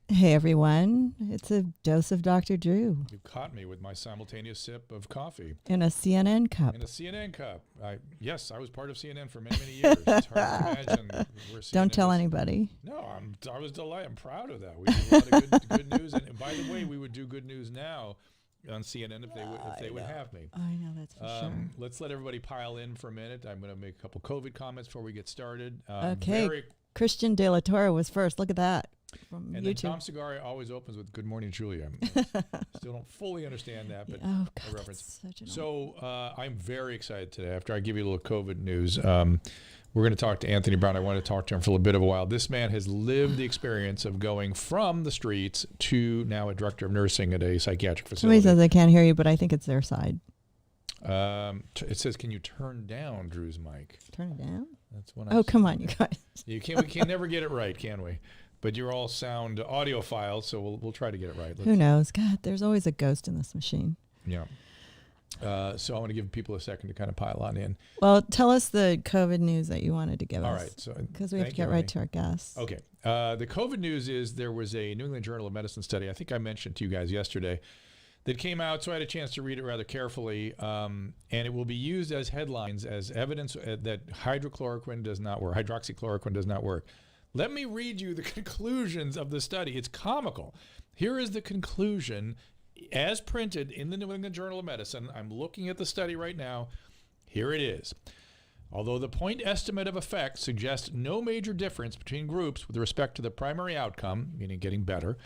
Hey, everyone. It's a dose of Dr. Drew. You caught me with my simultaneous sip of coffee. In a CNN cup. In a CNN cup. Yes, I was part of CNN for many, many years. It's hard to imagine where CNN Don't tell is. anybody. No, I was delighted. I'm proud of that. We did a lot of good news. And by the way, we would do good news now on CNN if they would have me. I know, that's for sure. Let's let everybody pile in for a minute. I'm going to make a couple COVID comments before we get started. Okay. Christian De La Torre was first. Look at that. From and YouTube. then Tom Segari always opens with "Good morning, Julia." Still don't fully understand that, but oh God, a reference. Such an So I'm very excited today. After I give you a little COVID news, we're going to talk to Anthony Brown. I want to talk to him for a bit of a while. This man has lived the experience of going from the streets to now a director of nursing at a psychiatric facility. Somebody says I can't hear you, but I think it's their side. It says, "Can you turn down Drew's mic?" Turn it down. That's what. Oh, come on, you guys. We can never get it right, can we? But you're all sound audiophiles, so we'll try to get it right. Who knows? God, there's always a ghost in this machine. Yeah. So I want to give people a second to kind of pile on in. Well, tell us the COVID news that you wanted to give us. All right. So because we have to get right to our guests. Okay. The COVID news is there was a New England Journal of Medicine study. I think I mentioned to you guys yesterday that came out, so I had a chance to read it rather carefully, and it will be used as headlines as evidence that hydroxychloroquine does not work. Let me read you the conclusions of the study. It's comical. Here is the conclusion as printed in the New England Journal of Medicine. I'm looking at the study right now. Here it is. Although the point estimate of effect suggests no major difference between groups with respect to the primary outcome, meaning getting better,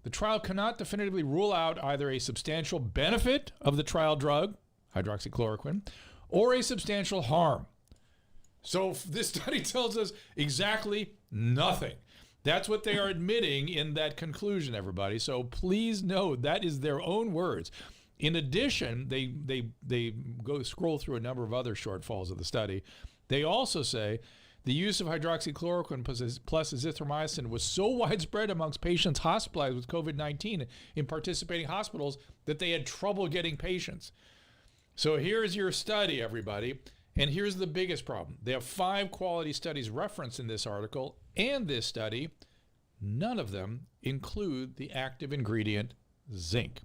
the trial cannot definitively rule out either a substantial benefit of the trial drug, hydroxychloroquine, or a substantial harm. So this study tells us exactly nothing. That's what they are admitting in that conclusion, everybody. So please note that is their own words. In addition, they go scroll through a number of other shortfalls of the study. They also say the use of hydroxychloroquine plus azithromycin was so widespread amongst patients hospitalized with COVID-19 in participating hospitals that they had trouble getting patients. So here's your study, everybody. And here's the biggest problem. They have 5 quality studies referenced in this article and this study. None of them include the active ingredient zinc.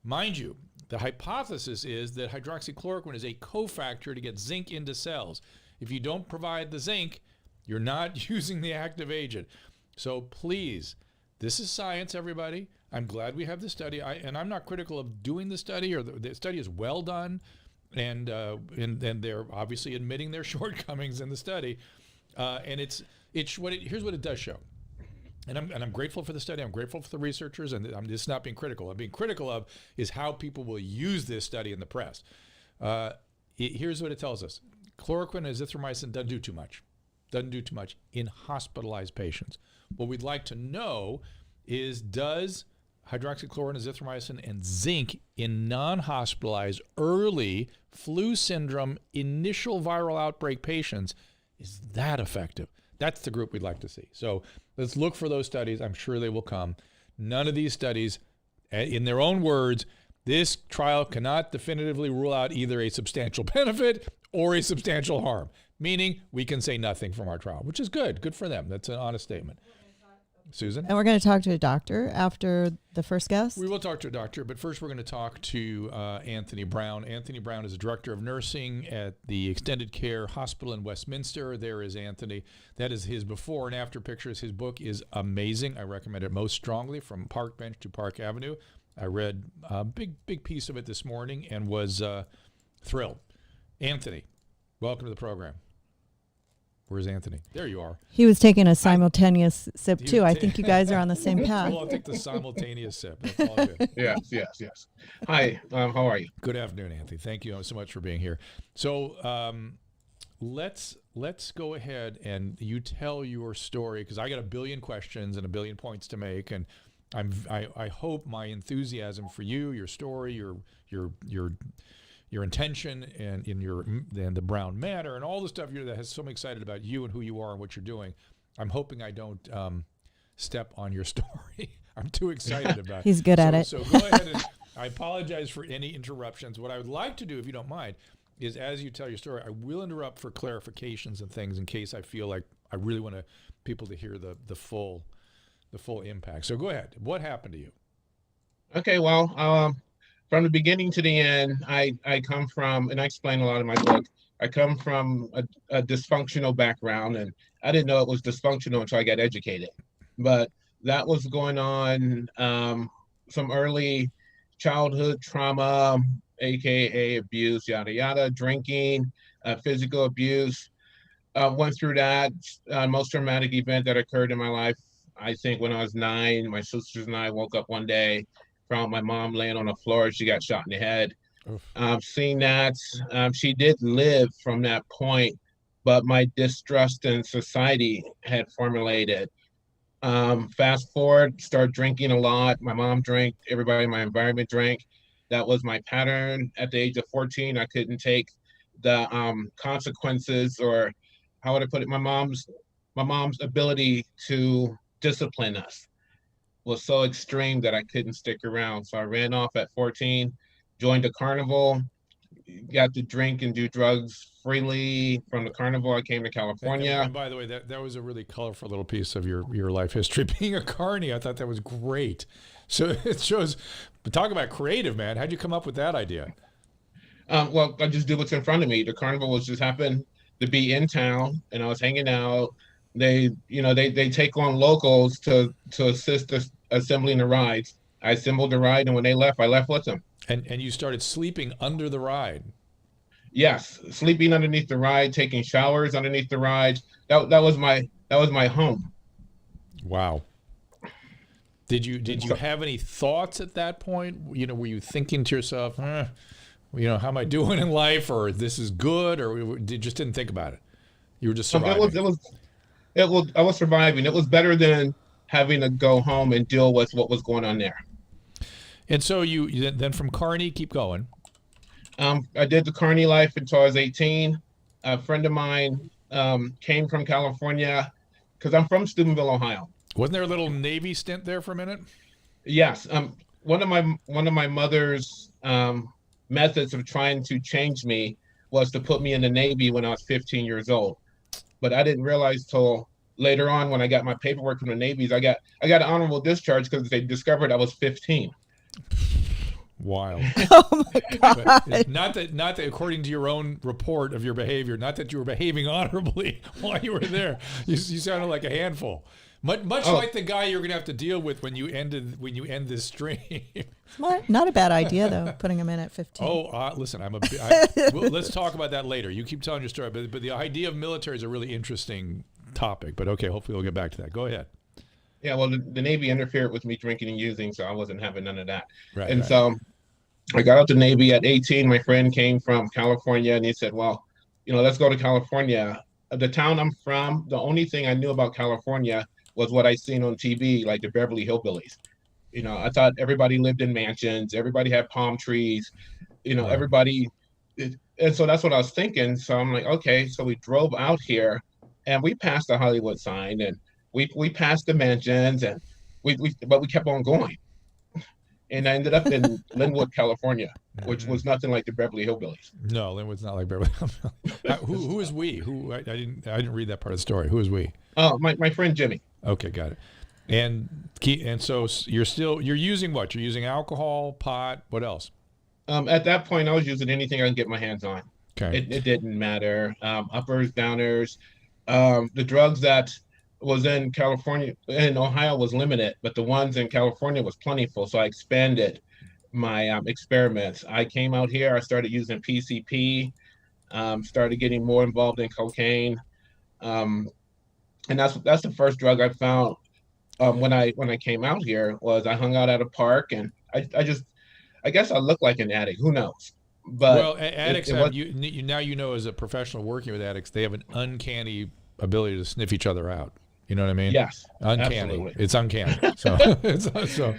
Mind you, the hypothesis is that hydroxychloroquine is a cofactor to get zinc into cells. If you don't provide the zinc, you're not using the active agent. So please, this is science, everybody. I'm glad we have the study. And I'm not critical of doing the study, or the study is well done. And they're obviously admitting their shortcomings in the study, and here's what it does show. And I'm grateful for the study. I'm grateful for the researchers, and I'm just not being critical. I'm being critical of is how people will use this study in the press. Here's what it tells us: chloroquine and azithromycin doesn't do too much in hospitalized patients. What we'd like to know is, does hydroxychloroquine, azithromycin, and zinc in non-hospitalized early flu syndrome initial viral outbreak patients, is that effective? That's the group we'd like to see. So let's look for those studies. I'm sure they will come. None of these studies, in their own words, this trial cannot definitively rule out either a substantial benefit or a substantial harm, meaning we can say nothing from our trial, which is good. Good for them. That's an honest statement. Susan? And we're going to talk to a doctor after the first guest? We will talk to a doctor, but first we're going to talk to Anthony Brown. Anthony Brown is a director of nursing at the Extended Care Hospital in Westminster. There is Anthony. That is his before and after pictures. His book is amazing. I recommend it most strongly, From Park Bench to Park Avenue. I read a big piece of it this morning and was thrilled. Anthony, welcome to the program. Where's Anthony? There you are. He was taking a simultaneous sip too. I think you guys are on the same path. Well, I'll take the simultaneous sip. That's all good. Yes. Hi, how are you? Good afternoon, Anthony. Thank you so much for being here. So let's go ahead and you tell your story, because I got a billion questions and a billion points to make, and I hope my enthusiasm for you, your story, your intention, and in the Brown Manor and all the stuff that has so excited about you and who you are and what you're doing. I'm hoping I don't step on your story. I'm too excited about it. He's good at it. So go ahead, and I apologize for any interruptions. What I would like to do, if you don't mind, is as you tell your story, I will interrupt for clarifications and things in case I feel like I really want people to hear the full the full impact. So go ahead. What happened to you? Okay, well, from the beginning to the end, I come from, and I explain a lot in my book, I come from a dysfunctional background, and I didn't know it was dysfunctional until I got educated. But that was going on, some early childhood trauma, AKA abuse, yada, yada, drinking, physical abuse. Went through that. Most traumatic event that occurred in my life, I think when I was 9, my sisters and I woke up one day, found my mom laying on the floor. She got shot in the head. Seeing that, she did live from that point, but my distrust in society had formulated. Fast forward, start drinking a lot. My mom drank, everybody in my environment drank. That was my pattern. At the age of 14, I couldn't take the consequences, or how would I put it? My mom's ability to discipline us was so extreme that I couldn't stick around. So I ran off at 14, joined a carnival, got to drink and do drugs freely. From the carnival, I came to California. And by the way, that was a really colorful little piece of your life history. Being a carny, I thought that was great. So it shows, but talk about creative, man. How'd you come up with that idea? Well, I just do what's in front of me. The carnival was just happened to be in town, and I was hanging out. They take on locals to assist us assembling the rides. I assembled the ride, and when they left, I left with them. And you started sleeping under the ride. Yes, sleeping underneath the ride, taking showers underneath the ride. That was my home. Wow. Did you have any thoughts at that point? Were you thinking to yourself, how am I doing in life, or this is good, or you just didn't think about it? You were just surviving. I was surviving. It was better than having to go home and deal with what was going on there. And so you then from Carney, keep going. I did the Carney life until I was 18. A friend of mine came from California, because I'm from Steubenville, Ohio. Wasn't there a little Navy stint there for a minute? Yes. One of my mother's methods of trying to change me was to put me in the Navy when I was 15 years old. But I didn't realize till later on, when I got my paperwork from the Navy's, I got an honorable discharge because they discovered I was 15. Wild. Oh my God. Not that according to your own report of your behavior, not that you were behaving honorably while you were there. You sounded like a handful. Much like the guy you're going to have to deal with when you end this stream. Not a bad idea, though, putting him in at 15. Listen, let's talk about that later. You keep telling your story, but the idea of military is a really interesting topic. But okay, hopefully we'll get back to that. Go ahead. Yeah, well, the Navy interfered with me drinking and using, so I wasn't having none of that. Right. So I got out the Navy at 18. My friend came from California, and he said, well, let's go to California. The town I'm from, the only thing I knew about California was what I seen on TV, like the Beverly Hillbillies. I thought everybody lived in mansions, everybody had palm trees, Right. everybody. And so that's what I was thinking. So I'm like, okay. So we drove out here, and we passed the Hollywood sign, and we passed the mansions, and but we kept on going. And I ended up in Linwood, California, which was nothing like the Beverly Hillbillies. No, Linwood's not like Beverly Hills. Who is we? Who I didn't read that part of the story. Who is we? Oh, my friend Jimmy. Okay, got it. And so you're using what? You're using alcohol, pot, what else? At that point, I was using anything I could get my hands on. Okay. It didn't matter. Uppers, downers, the drugs that was in California and Ohio was limited, but the ones in California was plentiful. So I expanded my experiments. I came out here, I started using PCP, started getting more involved in cocaine. And that's the first drug I found when I came out here. Was I hung out at a park, and I guess I look like an addict. Who knows? But addicts now as a professional working with addicts, they have an uncanny ability to sniff each other out. You know what I mean? Yes, uncanny. Absolutely. It's uncanny. So,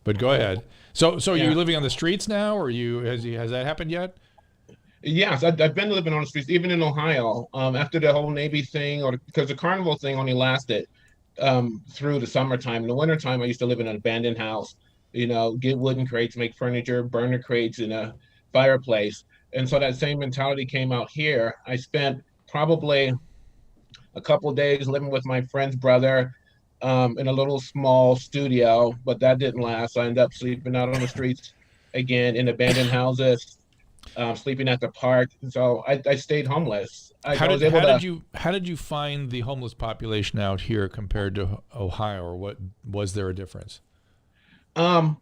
but go ahead. So Yeah. you're living on the streets now, or has that happened yet? Yes, I've been living on the streets, even in Ohio. After the whole Navy thing, or because the carnival thing only lasted through the summertime. In the wintertime, I used to live in an abandoned house. Get wooden crates, make furniture, burn the crates in a fireplace. And so that same mentality came out here. I spent probably a couple of days living with my friend's brother. in a little small studio, but that didn't last. I ended up sleeping out on the streets again in abandoned houses, sleeping at the park. So I stayed homeless. I was able to. How did you find the homeless population out here compared to Ohio, or what was there a difference? Um,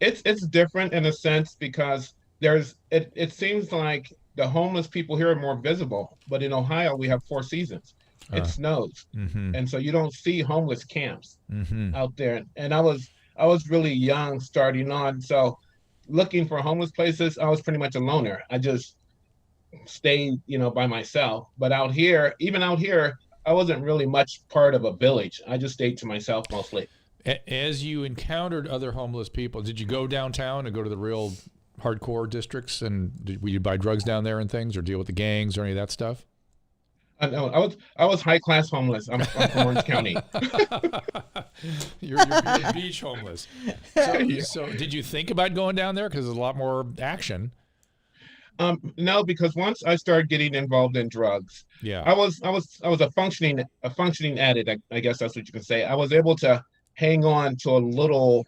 it's different in a sense because it seems like the homeless people here are more visible, but in Ohio we have 4 seasons. It snows, and so you don't see homeless camps out there. And I was really young starting on, so looking for homeless places, I was pretty much a loner. I just stayed, by myself. But even out here, I wasn't really much part of a village. I just stayed to myself mostly. As you encountered other homeless people, did you go downtown and go to the real hardcore districts, and were you buy drugs down there and things, or deal with the gangs or any of that stuff? No, I was high class homeless. I'm from Orange County. You're beach homeless. So did you think about going down there because there's a lot more action? No, because once I started getting involved in drugs, Yeah, I was a functioning addict. I guess that's what you can say. I was able to hang on to a little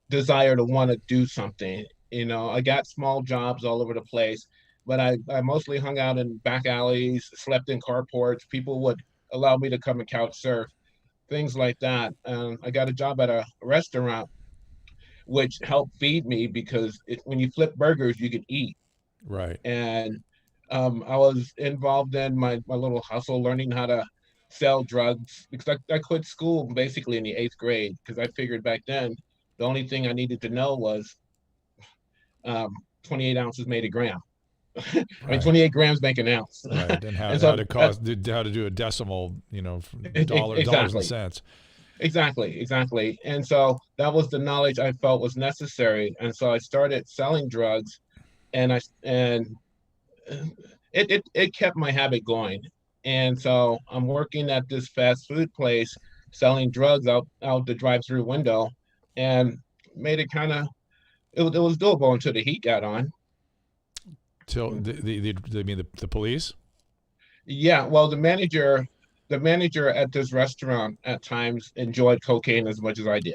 desire to want to do something. I got small jobs all over the place, but I mostly hung out in back alleys, slept in carports. People would allow me to come and couch surf, things like that. I got a job at a restaurant, which helped feed me because when you flip burgers, you can eat. right. And I was involved in my little hustle, learning how to sell drugs because I quit school basically in the 8th grade because I figured back then the only thing I needed to know was 28 ounces made a gram. I mean, 28 grams make an ounce. Right, and how to do a decimal, dollars and cents. Exactly. And so that was the knowledge I felt was necessary. And so I started selling drugs, and it kept my habit going. And so I'm working at this fast food place selling drugs out the drive-through window, and made it it was doable until the heat got on. Till the police? Yeah, well, the manager at this restaurant at times enjoyed cocaine as much as I did.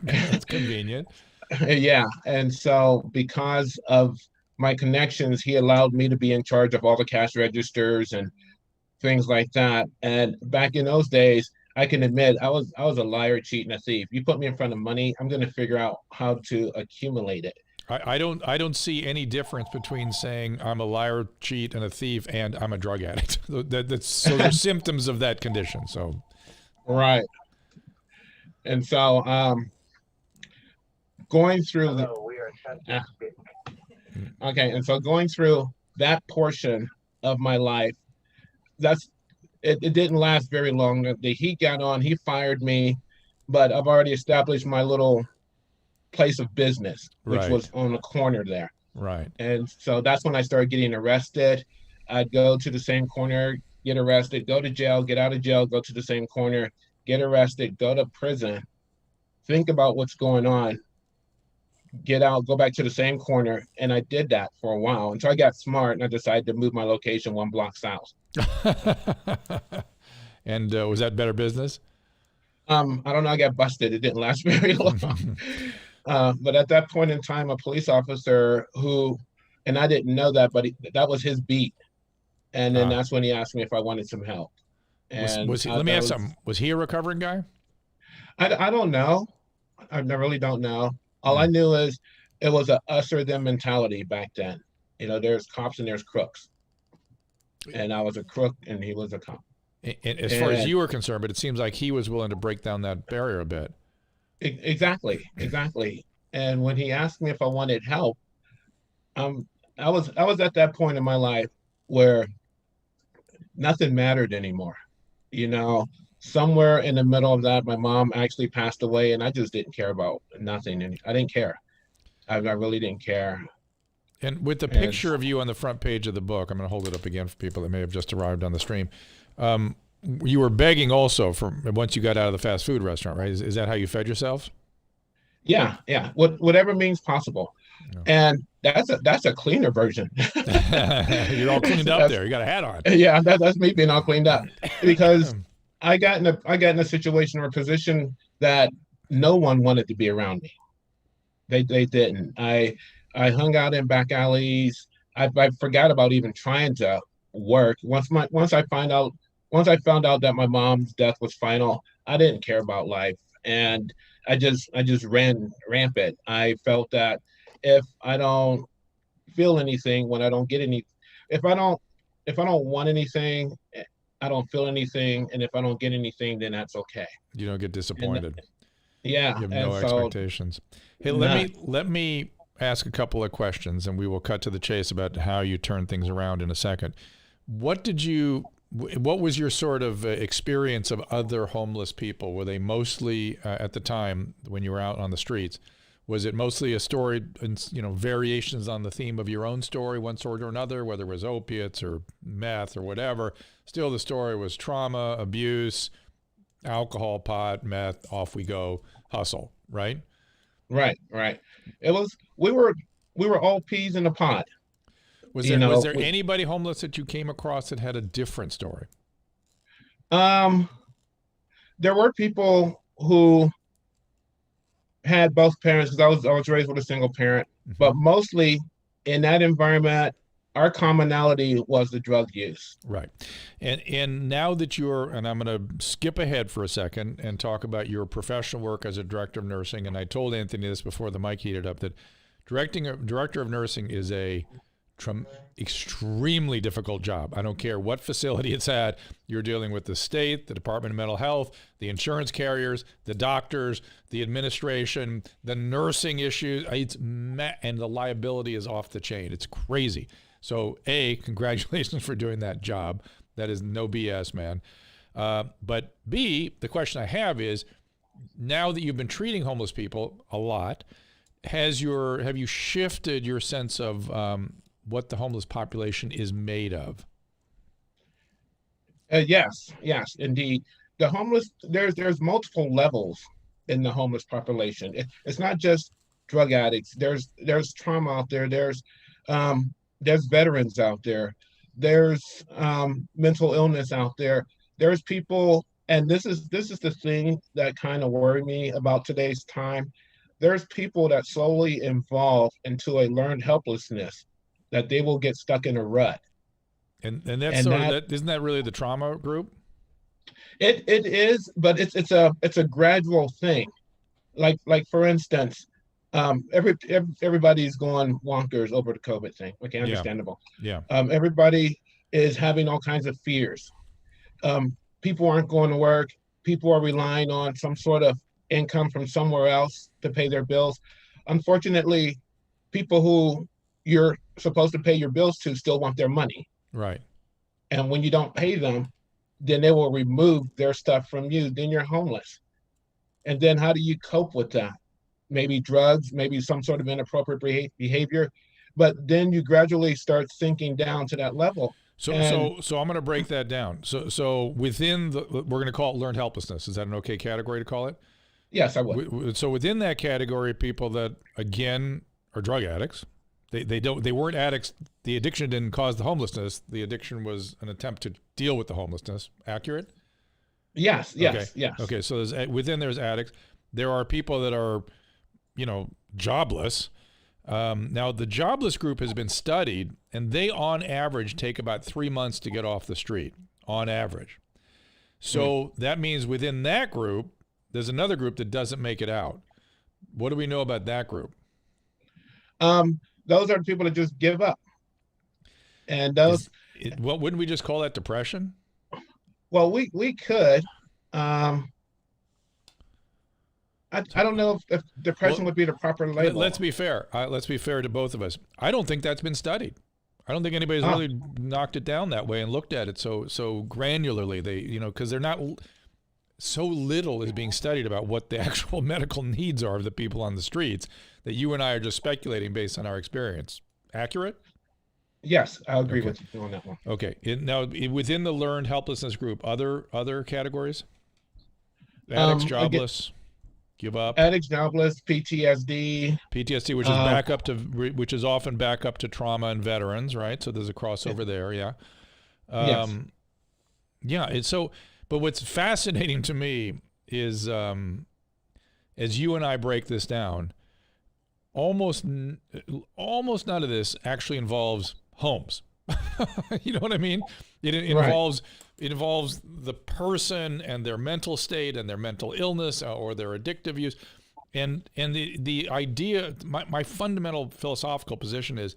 That's convenient. Yeah, and so because of my connections, he allowed me to be in charge of all the cash registers and things like that. And back in those days, I can admit I was a liar, cheat, and a thief. You put me in front of money, I'm going to figure out how to accumulate it. I don't see any difference between saying I'm a liar, cheat, and a thief, and I'm a drug addict. Those are symptoms of that condition. So, right. And so, going through okay, and so going through that portion of my life, it didn't last very long. The heat got on. He fired me, but I've already established my little place of business, which was on the corner there. Right. And so that's when I started getting arrested. I'd go to the same corner, get arrested, go to jail, get out of jail, go to the same corner, get arrested, go to prison, think about what's going on, get out, go back to the same corner. And I did that for a while until I got smart and I decided to move my location 1 block south. And was that better business? I don't know. I got busted. It didn't last very long. But at that point in time, a police officer and I didn't know that, but that was his beat. And then that's when he asked me if I wanted some help. And let me ask something. Was he a recovering guy? I don't know. I really don't know. All I knew is it was a us or them mentality back then. There's cops and there's crooks. And I was a crook and he was a cop. And as far as you were concerned, but it seems like he was willing to break down that barrier a bit. Exactly. And when he asked me if I wanted help, I was at that point in my life where nothing mattered anymore. Somewhere in the middle of that, my mom actually passed away, and I just didn't care about nothing. And I didn't care. I really didn't care. And with the picture of you on the front page of the book, I'm going to hold it up again for people that may have just arrived on the stream. You were begging also once you got out of the fast food restaurant, right? Is that how you fed yourself? Yeah. Whatever means possible. Yeah. And that's a cleaner version. You're all cleaned up there. You got a hat on. Yeah, that's me being all cleaned up because I got in a situation or a position that no one wanted to be around me. They didn't. I hung out in back alleys. I forgot about even trying to work. Once I found out that my mom's death was final, I didn't care about life, and I just ran rampant. I felt that if I don't feel anything, when I don't get any, if I don't if I don't want anything, I don't feel anything, and if I don't get anything, then that's okay. You don't get And disappointed. yeah, You have and no so expectations. Hey, not let me ask a couple of questions, and we will cut to the chase about how you turn things around in a second. What was your sort of experience of other homeless people? Were they mostly at the time when you were out on the streets? Was it mostly a story, variations on the theme of your own story, one sort or another, whether it was opiates or meth or whatever? Still, the story was trauma, abuse, alcohol, pot, meth, off we go, hustle, right? right. It was we were all peas in a pod. Was You there know, anybody homeless that you came across that had a different story? um, there were people who had both parents because I was raised with a single parent, Mm-hmm. but mostly in that environment, our commonality was the drug use. Right. And now that and I'm going to skip ahead for a second and talk about your professional work as a director of nursing. And I told Anthony this before the mic heated up, that director of nursing is a extremely difficult job. I don't care what facility it's at. You're dealing with the state, the Department of Mental Health, the insurance carriers, the doctors, the administration, the nursing issues. And the liability is off the chain. It's crazy. So A, congratulations for doing that job. That is no BS, man. But B, the question I have is, now that you've been treating homeless people a lot, have you shifted your sense of what the homeless population is made of? Yes, indeed. The homeless, there's multiple levels in the homeless population. It's not just drug addicts. There's trauma out there. There's veterans out there. There's mental illness out there. There's people, and this is the thing that kind of worried me about today's time. There's people that slowly evolve into a learned helplessness, that they will get stuck in a rut. And that's And sort of that. Isn't that really the trauma group? it is, but it's a gradual thing. Like for instance, everybody's going wonkers over the COVID thing. Okay, understandable. Yeah. Everybody is having all kinds of fears. People aren't going to work. People are relying on some sort of income from somewhere else to pay their bills. Unfortunately, people who you're supposed to pay your bills to still want their money. Right. And when you don't pay them, then they will remove their stuff from you. Then you're homeless. And then how do you cope with that? Maybe drugs, maybe some sort of inappropriate behavior. But then you gradually start sinking down to that level. So I'm going to break that down. So within we're going to call it learned helplessness. Is that an okay category to call it? Yes, I would. So within that category, people that again are drug addicts, they weren't addicts. The addiction didn't cause the homelessness. The addiction was an attempt to deal with the homelessness. Accurate? Yes. Okay. So there's addicts. There are people that are, jobless. Now the jobless group has been studied, and they on average take about 3 months to get off the street on average. So that means within that group, there's another group that doesn't make it out. What do we know about that group? Those are the people that just give up. And wouldn't we just call that depression? Well, we could. I don't know if depression would be the proper label. Let's be fair. Let's be fair to both of us. I don't think that's been studied. I don't think anybody's really knocked it down that way and looked at it so granularly. Because they're not. So little is being studied about what the actual medical needs are of the people on the streets that you and I are just speculating based on our experience. Accurate? Yes, I agree with you on that one. Okay. Now, within the learned helplessness group, other categories? Addicts, jobless, give up. Addicts, jobless, PTSD. PTSD, which is often back up to trauma and veterans, right? So there's a crossover there. Yeah. Yes. Yeah. It's so. But what's fascinating to me is, as you and I break this down, almost none of this actually involves homes. You know what I mean? It involves the person and their mental state and their mental illness or their addictive use. And the idea, my fundamental philosophical position is,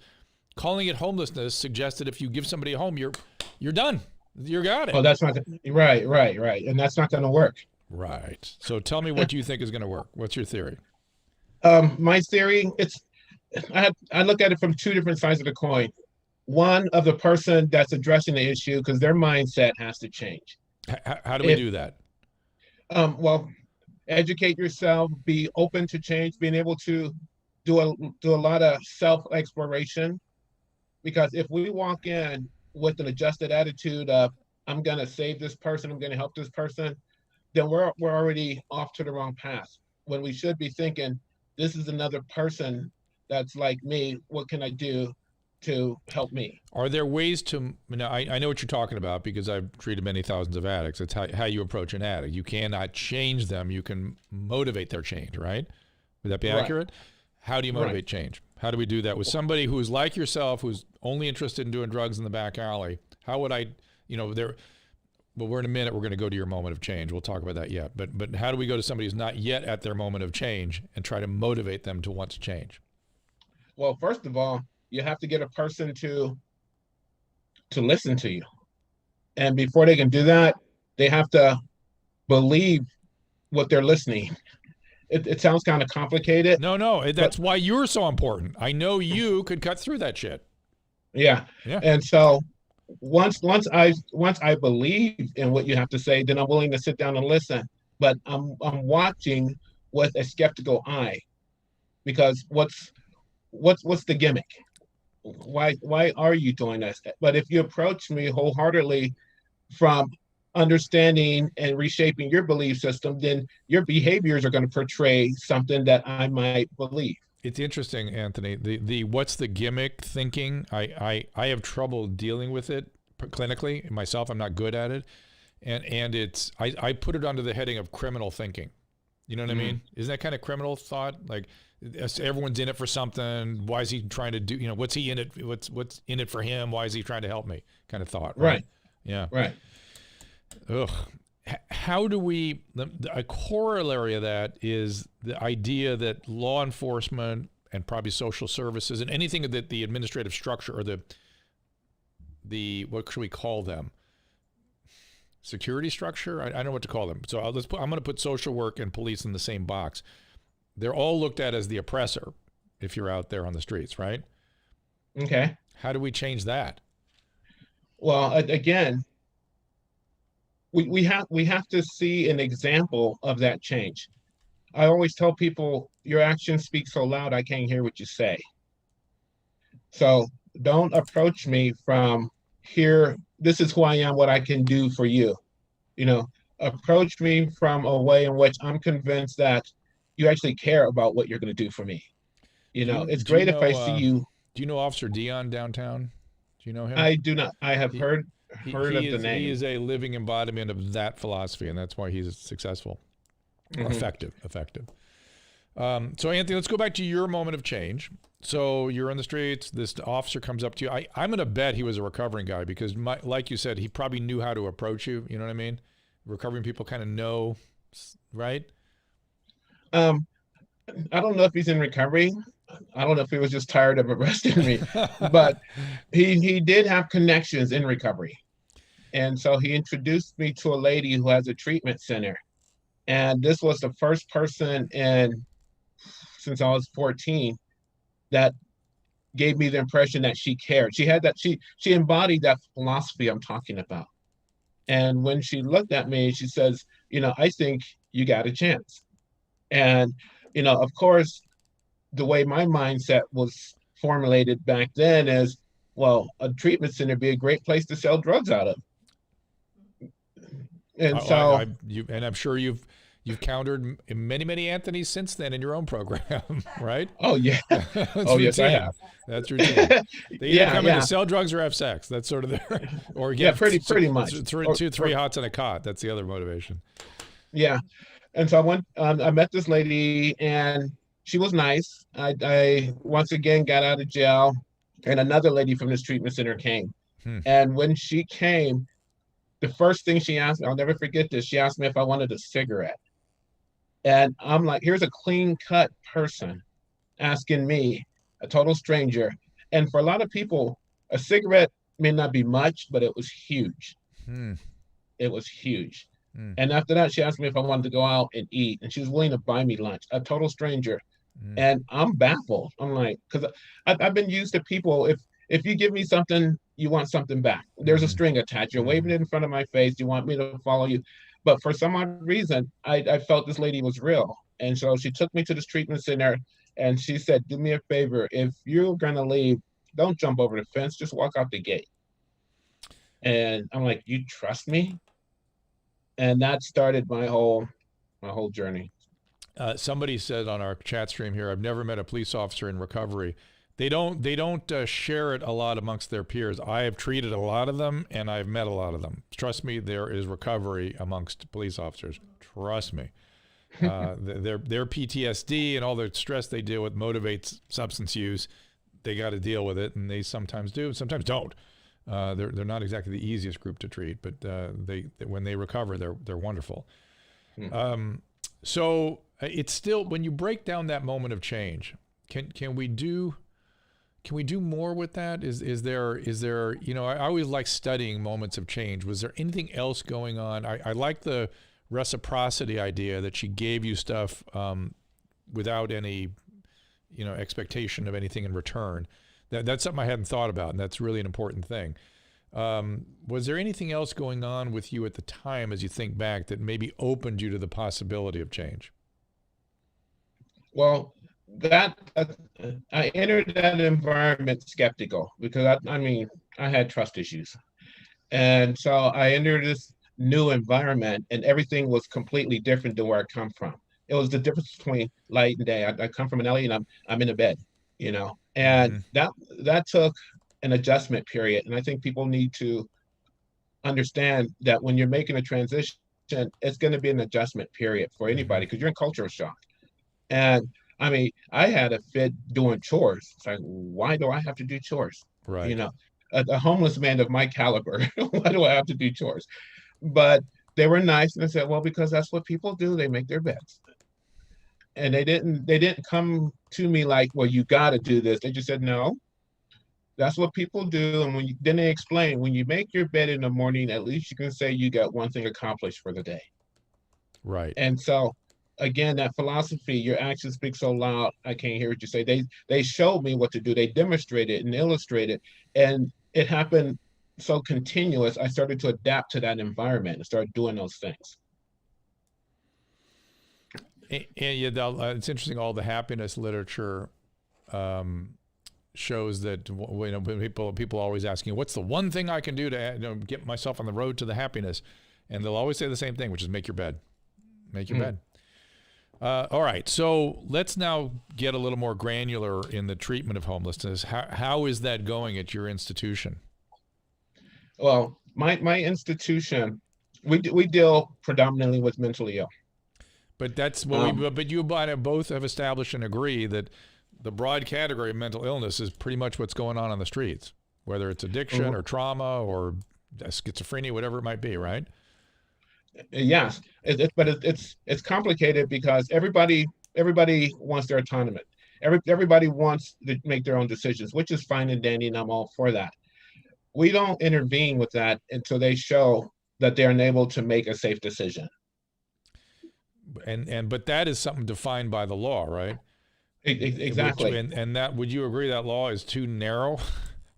calling it homelessness suggests that if you give somebody a home, you're done. You got it. Oh, that's not right, and that's not going to work. Right. So tell me what you think is going to work. What's your theory? My theory, I look at it from two different sides of the coin. One, of the person that's addressing the issue, because their mindset has to change. How do we do that? Well, educate yourself, be open to change, being able to do a lot of self-exploration. Because if we walk in with an adjusted attitude of, I'm going to save this person, I'm going to help this person, then we're already off to the wrong path. When we should be thinking, this is another person that's like me. What can I do to help me? Are there ways to, now I know what you're talking about because I've treated many thousands of addicts. It's how you approach an addict. You cannot change them. You can motivate their change, right? Would that be accurate? How do you motivate change? How do we do that with somebody who's like yourself, who's only interested in doing drugs in the back alley? How would I, well, we're in a minute, we're going to go to your moment of change. We'll talk about that yet. But how do we go to somebody who's not yet at their moment of change and try to motivate them to want to change? Well, first of all, you have to get a person to listen to you. And before they can do that, they have to believe what they're listening. It sounds kind of complicated. No, that's why you're so important. I know you could cut through that shit. Yeah. And so once I believe in what you have to say, then I'm willing to sit down and listen. But I'm watching with a skeptical eye, because what's the gimmick? Why are you doing this? But if you approach me wholeheartedly from understanding and reshaping your belief system, then your behaviors are going to portray something that I might believe. It's interesting, Anthony. The what's the gimmick thinking, I have trouble dealing with it clinically myself. I'm not good at it. And it's I put it under the heading of criminal thinking. You know what I mean? Isn't that kind of criminal thought? Like, everyone's in it for something. Why is he trying to do, what's he in it? What's in it for him? Why is he trying to help me? Kind of thought. Right. Yeah. Right. Ugh. How do we, a corollary of that is the idea that law enforcement and probably social services and anything that the administrative structure or the what should we call them? Security structure? I don't know what to call them. So I'm going to put social work and police in the same box. They're all looked at as the oppressor if you're out there on the streets, right? Okay. How do we change that? Well, again, we have to see an example of that change. I always tell people, your actions speak so loud, I can't hear what you say. So don't approach me from here, this is who I am, what I can do for you. Approach me from a way in which I'm convinced that you actually care about what you're going to do for me. It's great if I see you. Do you know Officer Dion downtown? Do you know him? I do not. I have heard of the name. He is a living embodiment of that philosophy, and that's why he's successful. Effective. So Anthony, let's go back to your moment of change. So you're on the streets, this officer comes up to you. I'm going to bet he was a recovering guy because like you said, he probably knew how to approach you. You know what I mean? Recovering people kind of know, right? I don't know if he's in recovery. I don't know if he was just tired of arresting me, but he did have connections in recovery. And so he introduced me to a lady who has a treatment center. And this was the first person since I was 14 that gave me the impression that she cared. She had that, she embodied that philosophy I'm talking about. And when she looked at me, she says, I think you got a chance. And, of course, the way my mindset was formulated back then is, well, a treatment center would be a great place to sell drugs out of. And and I'm sure you've you've countered many, many Anthonys since then in your own program, right? Oh yeah. That's Oh yes, I routine. have. That's routine. They either Yeah, come in yeah, to sell drugs or have sex. That's sort of their, or yeah. get Pretty much. two, three hots in a cot. That's the other motivation. Yeah. And so I went. I met this lady, and she was nice. I once again got out of jail, and another lady from this treatment center came. Hmm. And when she came, the first thing she asked me, I'll never forget this. She asked me if I wanted a cigarette, and I'm like, here's a clean cut person asking me, a total stranger. And for a lot of people, a cigarette may not be much, but it was huge. Hmm. It was huge. Hmm. And after that, she asked me if I wanted to go out and eat, and she was willing to buy me lunch, a total stranger. Hmm. And I'm baffled. I'm like, because I've been used to people. If you give me something, you want something back. There's a string attached. You're waving it in front of my face. You want me to follow you. But for some odd reason, I felt this lady was real. And so she took me to this treatment center, and she said, do me a favor. If you're going to leave, don't jump over the fence. Just walk out the gate. And I'm like, you trust me? And that started my whole journey. Somebody said on our chat stream here, I've never met a police officer in recovery. They don't share it a lot amongst their peers. I have treated a lot of them, and I've met a lot of them. Trust me, there is recovery amongst police officers. Trust me. Their PTSD and all the stress they deal with motivates substance use. They got to deal with it, and they sometimes do, sometimes don't. They're not exactly the easiest group to treat, but when they recover, they're wonderful. So it's still, when you break down that moment of change, can we do more with that? Is there I always like studying moments of change. Was there anything else going on? I like the reciprocity idea that she gave you stuff without any expectation of anything in return. That's something I hadn't thought about, and that's really an important thing. Was there anything else going on with you at the time, as you think back, that maybe opened you to the possibility of change? Well, that I entered that environment skeptical because I had trust issues, and so I entered this new environment, and everything was completely different than where I come from. It was the difference between light and day. I come from an LA, and I'm in a bed, and that took an adjustment period. And I think people need to understand that when you're making a transition, it's going to be an adjustment period for anybody because you're in cultural shock. And I had a fit doing chores. It's like, why do I have to do chores? Right. A homeless man of my caliber, why do I have to do chores? But they were nice, and I said, well, because that's what people do. They make their beds. And they didn't come to me like, well, you got to do this. They just said, no, that's what people do. And then they explain, when you make your bed in the morning, at least you can say you got one thing accomplished for the day. Right. And so, again, that philosophy, your actions speak so loud, I can't hear what you say. They showed me what to do. They demonstrated and illustrated, and it happened so continuous. I started to adapt to that environment and start doing those things. And it's interesting. All the happiness literature shows that when people always asking, what's the one thing I can do to get myself on the road to the happiness, and they'll always say the same thing, which is make your bed. Make your bed. All right, so let's now get a little more granular in the treatment of homelessness. How is that going at your institution? Well, my institution, we deal predominantly with mentally ill. But that's what but you both have established and agree that the broad category of mental illness is pretty much what's going on the streets, whether it's addiction or trauma or schizophrenia, whatever it might be, right? Yes, but it's complicated because everybody wants their autonomy. Everybody wants to make their own decisions, which is fine and dandy, and I'm all for that. We don't intervene with that until they show that they're unable to make a safe decision. But that is something defined by the law, right? Exactly. And that, would you agree that law is too narrow?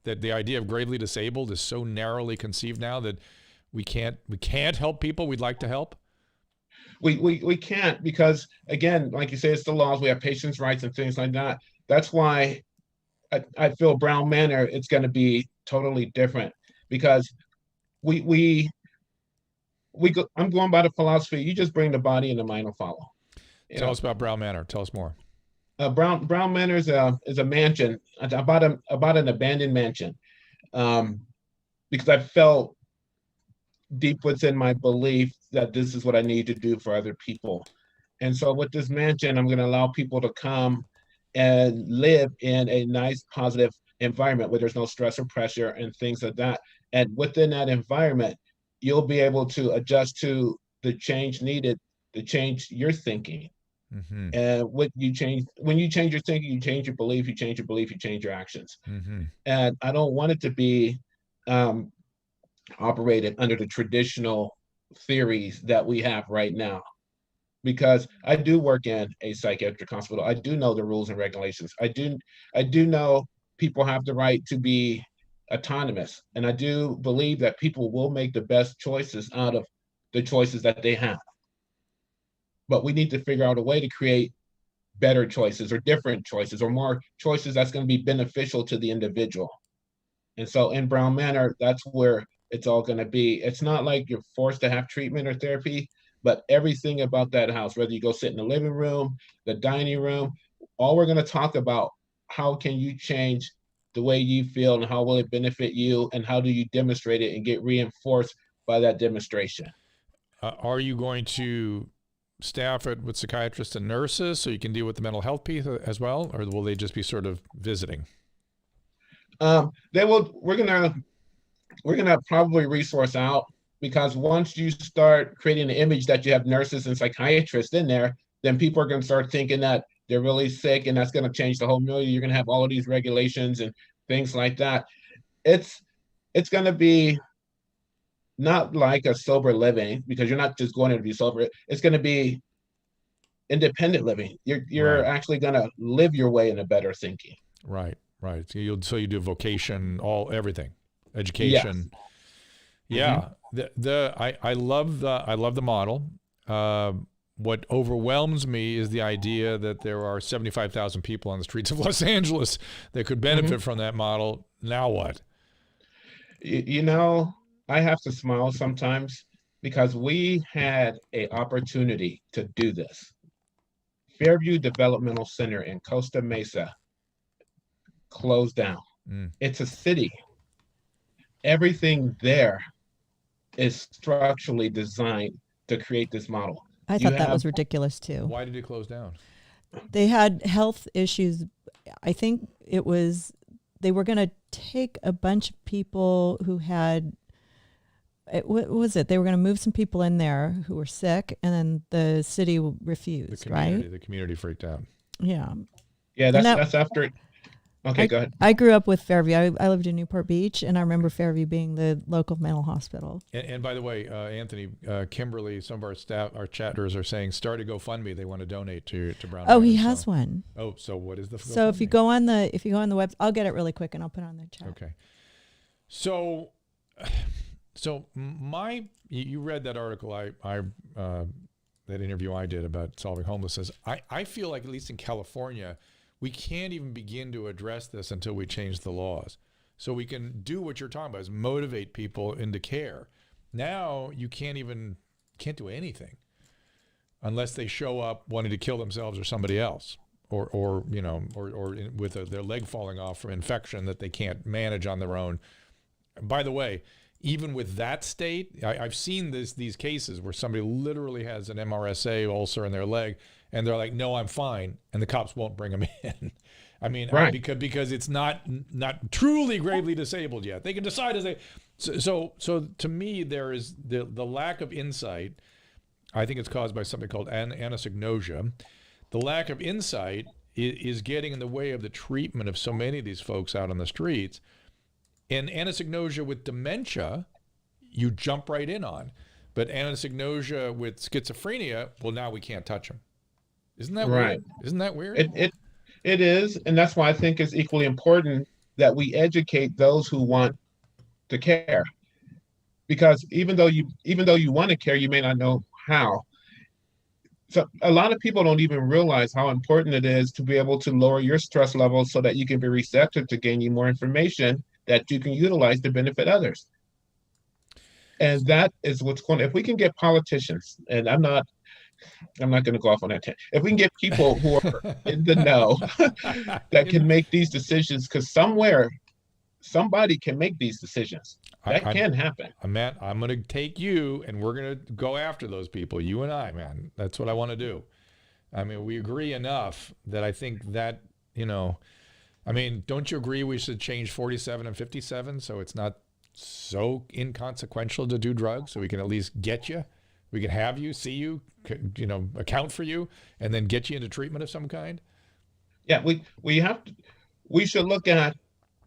That the idea of gravely disabled is so narrowly conceived now that we can't help people we'd like to help? We can't, because again, like you say, it's the laws. We have patients' rights and things like that. That's why I feel Brown Manor, it's going to be totally different, because we I'm going by the philosophy, you just bring the body and the mind will follow. Tell us about Brown Manor. Tell us more. Brown Manor is a mansion, about an abandoned mansion, because I felt deep within my belief that this is what I need to do for other people. And so with this mansion, I'm going to allow people to come and live in a nice, positive environment where there's no stress or pressure and things like that. And within that environment, you'll be able to adjust to the change needed to change your thinking. Mm-hmm. And when you change your thinking, you change your belief, you change your actions. Mm-hmm. And I don't want it to be operated under the traditional theories that we have right now. Because I do work in a psychiatric hospital. I do know the rules and regulations. I do know people have the right to be autonomous. And I do believe that people will make the best choices out of the choices that they have. But we need to figure out a way to create better choices or different choices or more choices that's going to be beneficial to the individual. And so in Brown Manor, that's where it's all going to be. It's not like you're forced to have treatment or therapy, but everything about that house, whether you go sit in the living room, the dining room, all we're going to talk about, how can you change the way you feel and how will it benefit you and how do you demonstrate it and get reinforced by that demonstration. Are you going to staff it with psychiatrists and nurses so you can deal with the mental health piece as well, or will they just be sort of visiting? They will. We're gonna probably resource out, because once you start creating an image that you have nurses and psychiatrists in there, then people are going to start thinking that they're really sick, and that's going to change the whole milieu. You're going to have all of these regulations and things like that. It's going to be not like a sober living, because you're not just going to be sober. It's going to be independent living. You're right. Actually going to live your way in a better thinking. Right. So you do vocation, everything, education. Yes. Yeah. Mm-hmm. I love the model. What overwhelms me is the idea that there are 75,000 people on the streets of Los Angeles that could benefit from that model. Now what? I have to smile sometimes, because we had an opportunity to do this. Fairview Developmental Center in Costa Mesa closed down. It's a city. Everything there is structurally designed to create this model. I thought that was ridiculous too. Why did it close down? They had health issues. I think it was, they were going to take a bunch of people who had, what was it? They were going to move some people in there who were sick, and then the city refused, right? The community freaked out. Yeah. Yeah, that's after it. Okay, go ahead. I grew up with Fairview. I lived in Newport Beach, and I remember Fairview being the local mental hospital. And by the way, Anthony, Kimberly, some of our staff, our chatters are saying, start a GoFundMe. They want to donate to Brown Manor. Oh, he has one. Oh, so what is the GoFundMe? So if you go on the web, I'll get it really quick and I'll put it on the chat. Okay. So you read that article that interview I did about solving homelessness. I feel like, at least in California, we can't even begin to address this until we change the laws. So we can do what you're talking about, is motivate people into care. Now you can't do anything unless they show up wanting to kill themselves or somebody else, or with their leg falling off from infection that they can't manage on their own. By the way, even with that state, I've seen these cases where somebody literally has an MRSA ulcer in their leg, and they're like, "No, I'm fine," and the cops won't bring them in. I mean, right. because it's not truly gravely disabled yet. They can decide as they. So to me, there is the lack of insight. I think it's caused by something called anosognosia. The lack of insight is getting in the way of the treatment of so many of these folks out on the streets. And anosognosia with dementia, you jump right in on. But anosognosia with schizophrenia, well, now we can't touch them. Isn't that right? Weird? Isn't that weird? It is. And that's why I think it's equally important that we educate those who want to care. Because even though you want to care, you may not know how. So a lot of people don't even realize how important it is to be able to lower your stress levels so that you can be receptive to gaining more information that you can utilize to benefit others. And that is what's going. If we can get politicians, and I'm not going to go off on that. If we can get people who are in the know that can make these decisions, because somewhere somebody can make these decisions. That can happen. Matt, I'm going to take you and we're going to go after those people. You and I, man. That's what I want to do. I mean, we agree enough that I think that, I mean, don't you agree we should change 47 and 57 so it's not so inconsequential to do drugs, so we can at least get you? We can have you, see you, account for you, and then get you into treatment of some kind. Yeah, we should look at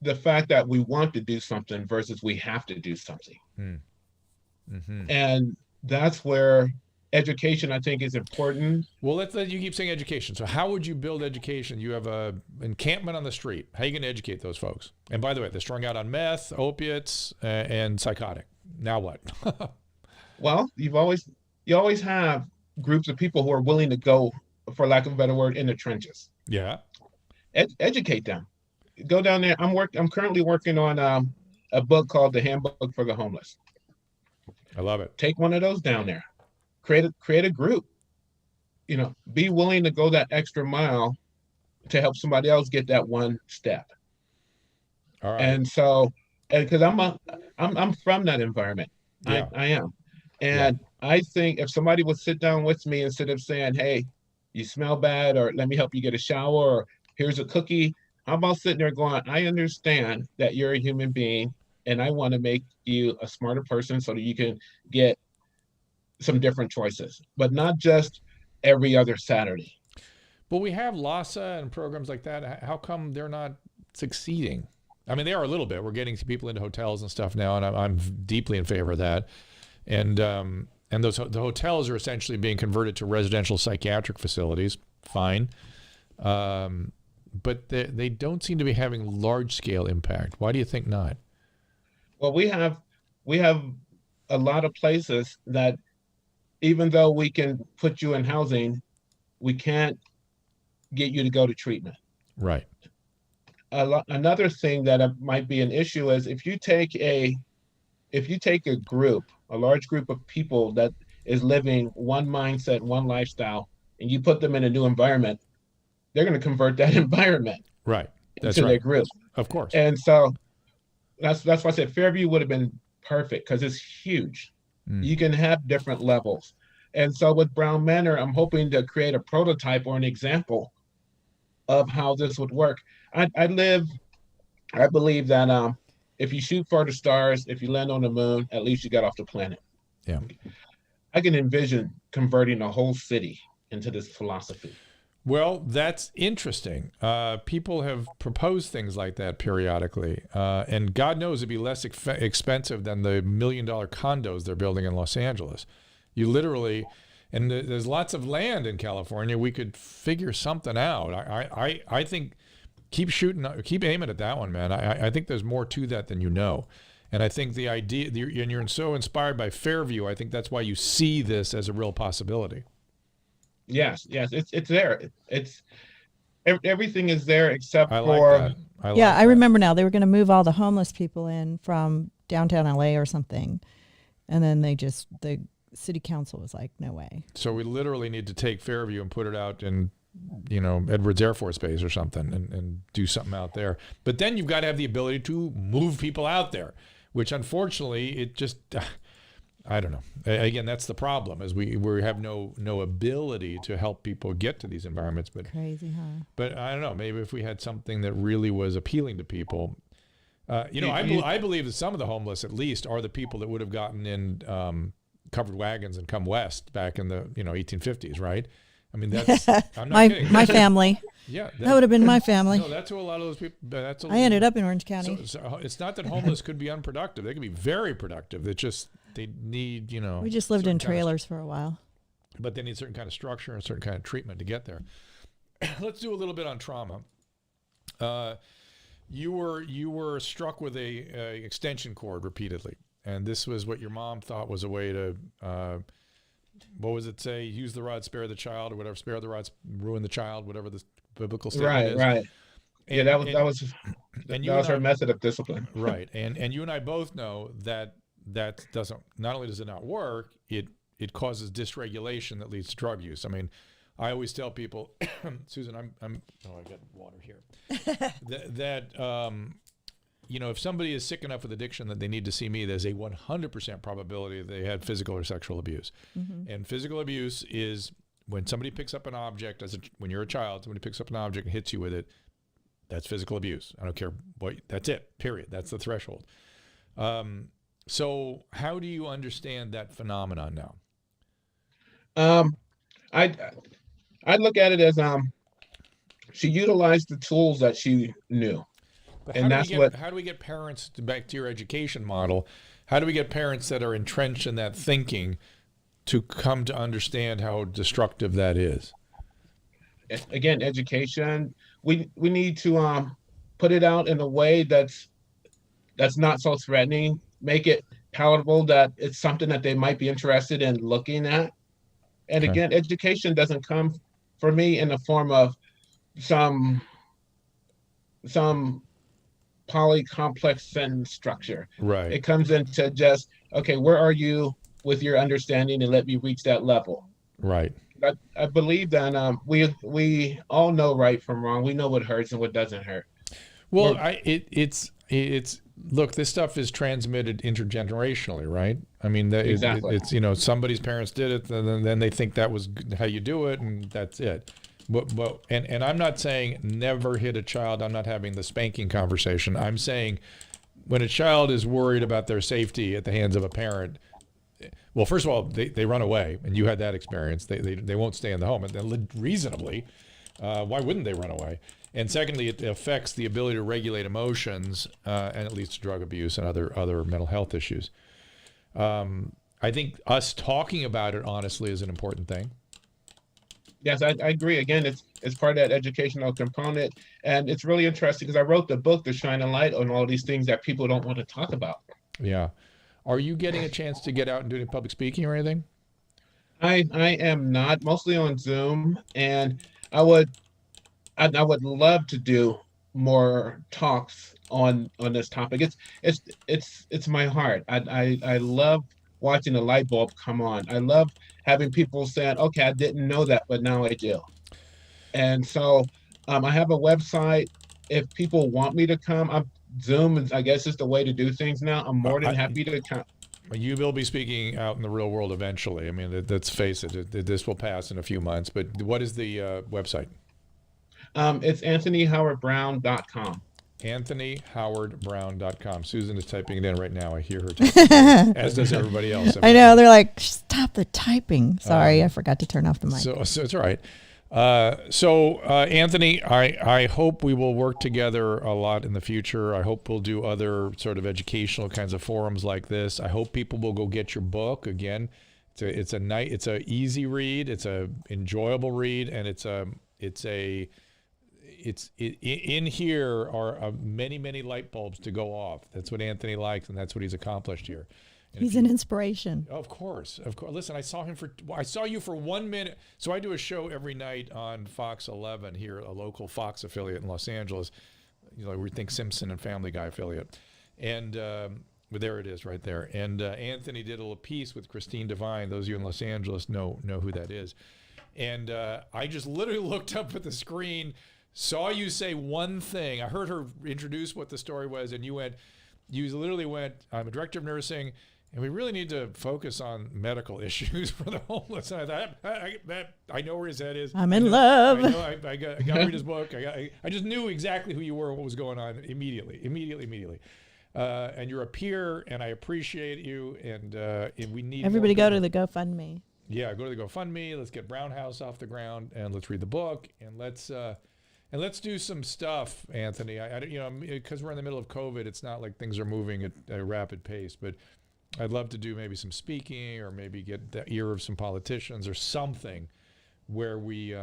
the fact that we want to do something versus we have to do something. Mm-hmm. And that's where education, I think, is important. Well, you keep saying education. So how would you build education? You have a encampment on the street. How are you going to educate those folks? And by the way, they're strung out on meth, opiates, and psychotic. Now what? Well, you always have groups of people who are willing to go, for lack of a better word, in the trenches. Yeah. Educate them. Go down there. I'm currently working on a book called The Handbook for the Homeless. I love it. Take one of those down there. Create a group. Be willing to go that extra mile to help somebody else get that one step. All right. And so, because I'm from that environment. Yeah. I am. And yeah. I think if somebody would sit down with me instead of saying, hey, you smell bad, or let me help you get a shower, or here's a cookie, how about sitting there going, I understand that you're a human being and I want to make you a smarter person so that you can get some different choices, but not just every other Saturday. But we have LASA and programs like that. How come they're not succeeding? I mean, they are a little bit. We're getting people into hotels and stuff now, and I'm deeply in favor of that. And the hotels are essentially being converted to residential psychiatric facilities. Fine. But they don't seem to be having large-scale impact. Why do you think not? Well, we have a lot of places that, even though we can put you in housing, we can't get you to go to treatment. Right. Another thing that might be an issue is if you take a group, a large group of people that is living one mindset, one lifestyle, and you put them in a new environment, they're going to convert that environment into their group. Of course. And so that's why I said Fairview would have been perfect, because it's huge. You can have different levels. And so with Brown Manor, I'm hoping to create a prototype or an example of how this would work. I believe that if you shoot for the stars, if you land on the moon, at least you got off the planet. Yeah. I can envision converting a whole city into this philosophy. Well, that's interesting. People have proposed things like that periodically. And God knows it'd be less expensive than the $1 million condos they're building in Los Angeles. You literally, and there's lots of land in California. We could figure something out. I think keep aiming at that one, man. I think there's more to that than you know. And I think the idea, and you're so inspired by Fairview, I think that's why you see this as a real possibility. Yes, it's there. It's everything is there except for. I remember now. They were going to move all the homeless people in from downtown LA or something, and then the city council was like, no way. So we literally need to take Fairview and put it out in, Edwards Air Force Base or something, and do something out there. But then you've got to have the ability to move people out there, which unfortunately it just. I don't know. Again, that's the problem, is we have no ability to help people get to these environments. But crazy, huh? But I don't know. Maybe if we had something that really was appealing to people. I believe that some of the homeless, at least, are the people that would have gotten in covered wagons and come west back in the 1850s, right? I mean, that's I'm not kidding. My family. Yeah, that would have been my family. No, that's who a lot of those people. I ended up in Orange County. So it's not that homeless could be unproductive; they could be very productive. They need, We just lived in trailers for a while. But they need a certain kind of structure and a certain kind of treatment to get there. Let's do a little bit on trauma. You were struck with a extension cord repeatedly, and this was what your mom thought was a way to. What was it say? Use the rod, spare the child, or whatever. Spare the rod, ruin the child. Whatever the biblical statement is. Right. That was her method of discipline. Right, and you and I both know that that doesn't, not only does it not work, it causes dysregulation that leads to drug use. I mean, I always tell people, Susan, I got water here. If somebody is sick enough with addiction that they need to see me, there's a 100% probability that they had physical or sexual abuse. Mm-hmm. And physical abuse is when somebody picks up an object, when you're a child, somebody picks up an object and hits you with it, that's physical abuse. I don't care what, that's it, period. That's the threshold. So how do you understand that phenomenon now? I look at it as she utilized the tools that she knew. But how do we get parents back to your education model? How do we get parents that are entrenched in that thinking to come to understand how destructive that is? Again, education. We need to put it out in a way that's not so threatening. Make it palatable, that it's something that they might be interested in looking at. And again, education doesn't come for me in the form of some polycomplex sentence structure. Right. It comes into just, okay, where are you with your understanding, and let me reach that level. Right. I believe that we all know right from wrong. We know what hurts and what doesn't hurt. Well, it's look, this stuff is transmitted intergenerationally, right? I mean, exactly. It's somebody's parents did it, and then they think that was how you do it, and that's it. And I'm not saying never hit a child. I'm not having the spanking conversation. I'm saying when a child is worried about their safety at the hands of a parent, well, first of all, they run away, and you had that experience. They won't stay in the home, and then reasonably, why wouldn't they run away? And secondly, it affects the ability to regulate emotions, and it leads to drug abuse and other mental health issues. I think us talking about it honestly is an important thing. Yes, I agree. Again, it's part of that educational component, and it's really interesting because I wrote the book to shine a light on all these things that people don't want to talk about. Yeah. Are you getting a chance to get out and do any public speaking or anything? I am not, mostly on Zoom, and I would love to do more talks on this topic. It's my heart. I love watching the light bulb come on. I love having people saying, okay, I didn't know that, but now I do. And so I have a website. If people want me to come, Zoom is, I guess, is the way to do things now. I'm more than happy to come. You will be speaking out in the real world eventually. I mean, let's face it, this will pass in a few months. But what is the website? It's anthonyhowardbrown.com. anthonyhowardbrown.com. Susan is typing it in right now. I hear her typing, as does everybody else. I know. They're like, stop the typing. Sorry, I forgot to turn off the mic. So it's all right. Anthony, I hope we will work together a lot in the future. I hope we'll do other sort of educational kinds of forums like this. I hope people will go get your book. Again, it's a easy read. It's a enjoyable read, and in here are many light bulbs to go off. That's what Anthony likes, and that's what he's accomplished here. And he's an inspiration. Of course. Listen, I saw you for 1 minute. So I do a show every night on Fox 11 here, a local Fox affiliate in Los Angeles. We think Simpson and Family Guy affiliate, and but there it is right there. And Anthony did a little piece with Christine Devine. Those of you in Los Angeles know who that is. And I just literally looked up at the screen, saw you say one thing. I heard her introduce what the story was, and you literally went, I'm a director of nursing, and we really need to focus on medical issues for the homeless. And I thought, I know where his head is. I'm in love. I know. I got to read his book. I just knew exactly who you were and what was going on immediately. And you're a peer, and I appreciate you. And we need everybody go to the GoFundMe. Yeah, go to the GoFundMe. Let's get Brown House off the ground, and let's read the book, and let's do some stuff, Anthony. Because we're in the middle of COVID, it's not like things are moving at a rapid pace, but I'd love to do maybe some speaking, or maybe get the ear of some politicians or something where we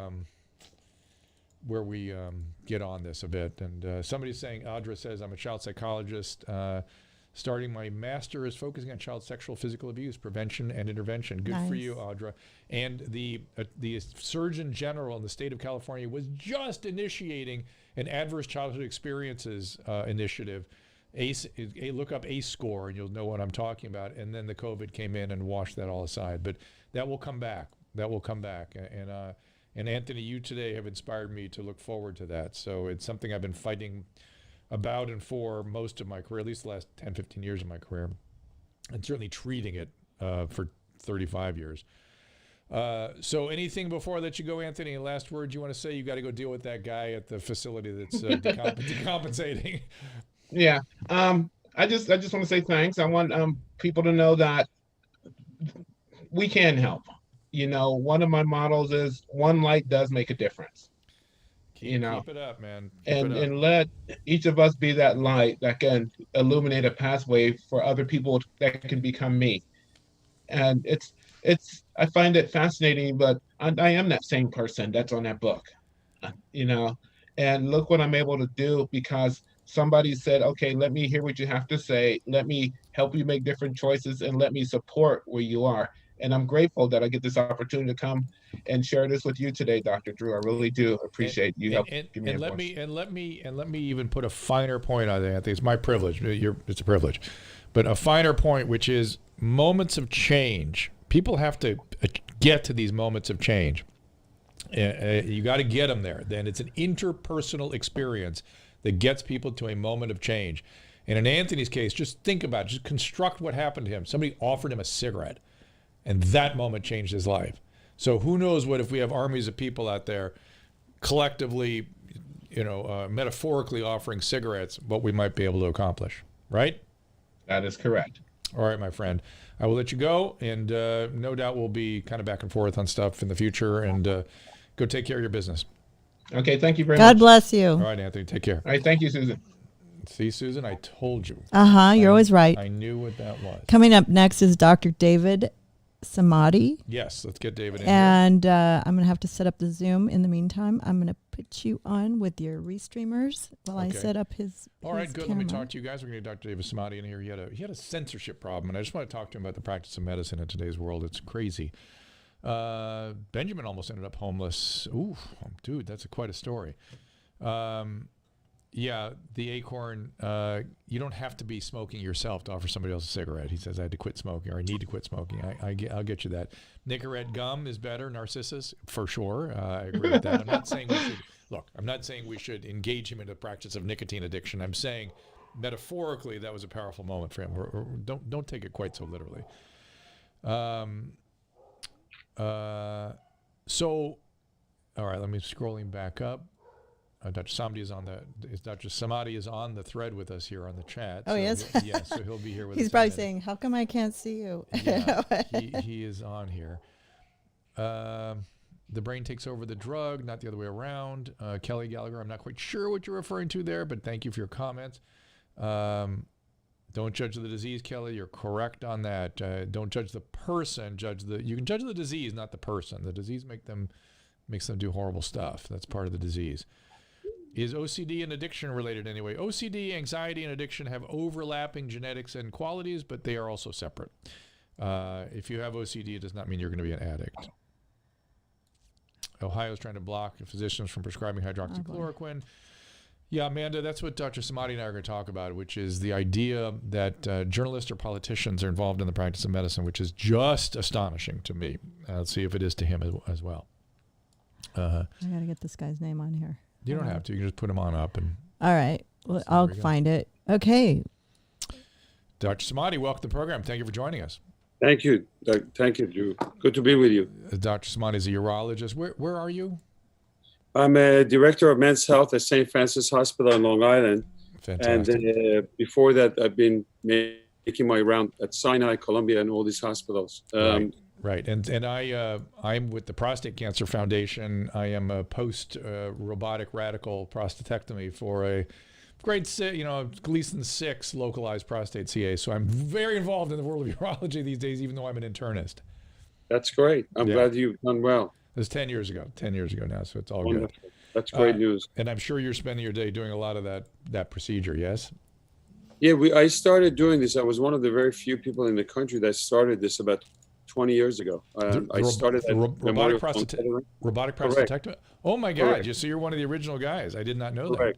get on this a bit. And somebody's saying, Audra says, I'm a child psychologist. Starting my master is focusing on child sexual physical abuse prevention and intervention. Good for you, Audra. And the Surgeon General in the state of California was just initiating an adverse childhood experiences initiative look up ACE score and you'll know what I'm talking about. And then the COVID came in and washed that all aside. But that will come back. That will come back. And Anthony, you today have inspired me to look forward to that. So it's something I've been fighting about and for most of my career, at least the last 10, 15 years of my career, and certainly treating it for 35 years. So anything before I let you go, Anthony, last words you want to say? You got to go deal with that guy at the facility that's decompensating. Yeah. I just want to say thanks. I want people to know that we can help. You know, one of my models is one light does make a difference. Keep it up, man. And let each of us be that light that can illuminate a pathway for other people that can become me. And I find it fascinating, but I am that same person that's on that book, you know, and look what I'm able to do because somebody said, okay, let me hear what you have to say. Let me help you make different choices and let me support where you are. And I'm grateful that I get this opportunity to come and share this with you today, Dr. Drew. I really do appreciate you helping me. Let me even put a finer point on that. I think it's my privilege. It's a privilege, but a finer point, which is moments of change. People have to get to these moments of change. You got to get them there. Then it's an interpersonal experience that gets people to a moment of change. And in Anthony's case, just think about it. Just construct what happened to him. Somebody offered him a cigarette. And that moment changed his life. So who knows what if we have armies of people out there collectively, metaphorically offering cigarettes, what we might be able to accomplish, right? That is correct. All right, my friend. I will let you go, and no doubt we'll be kind of back and forth on stuff in the future, and go take care of your business. Okay, thank you very much. God bless you. All right, Anthony, take care. All right, thank you, Susan. See, Susan, I told you. You're always right. I knew what that was. Coming up next is Dr. David Samadi. Yes, let's get David in and I'm going to have to set up the Zoom. In the meantime, I'm going to put you on with your restreamers while I set up his All right, good. camera. Let me talk to you guys. We're going to get Dr. David Samadi in here. He had a censorship problem, and I just want to talk to him about the practice of medicine in today's world. It's crazy. Benjamin almost ended up homeless. Ooh, dude, that's quite a story. Yeah, the acorn, you don't have to be smoking yourself to offer somebody else a cigarette. He says, I had to quit smoking, or I need to quit smoking. I'll get you that. Nicorette gum is better, Narcissus, for sure. I agree with that. I'm not saying we should engage him in the practice of nicotine addiction. I'm saying metaphorically that was a powerful moment for him. Don't take it quite so literally. So, all right, let me scrolling back up. Dr. Samadi is on the thread with us here on the chat. Oh, yes? Yes, so he'll be here with us. He's probably saying, how come I can't see you? Yeah, he is on here. The brain takes over the drug, not the other way around. Kelly Gallagher, I'm not quite sure what you're referring to there, but thank you for your comments. Don't judge the disease, Kelly. You're correct on that. Don't judge the person. You can judge the disease, not the person. The disease makes them do horrible stuff. That's part of the disease. Is OCD and addiction related anyway? OCD, anxiety, and addiction have overlapping genetics and qualities, but they are also separate. If you have OCD, it does not mean you're going to be an addict. Ohio is trying to block physicians from prescribing hydroxychloroquine. Yeah, Amanda, that's what Dr. Samadi and I are going to talk about, which is the idea that journalists or politicians are involved in the practice of medicine, which is just astonishing to me. Let's see if it is to him as well. I got to get this guy's name on here. You don't have to. You can just put him on up. All right. Well, I'll find it. Okay. Dr. Samadi, welcome to the program. Thank you for joining us. Thank you. Thank you, Drew. Good to be with you. Dr. Samadi is a urologist. Where are you? I'm a director of men's health at St. Francis Hospital in Long Island. Fantastic. And before that, I've been making my round at Sinai, Columbia, and all these hospitals. Right. And I'm with the Prostate Cancer Foundation. I am a post robotic radical prostatectomy for a grade 6, Gleason 6 localized prostate CA. So I'm very involved in the world of urology these days, even though I'm an internist. That's great. I'm glad you've done well. It was 10 years ago now, so it's all Wonderful. good. That's great news. And I'm sure you're spending your day doing a lot of that procedure, yes? Yeah, I started doing this. I was one of the very few people in the country that started this about 20 years ago. I started at robotic prostatectomy. Oh my God! So you're one of the original guys. I did not know that.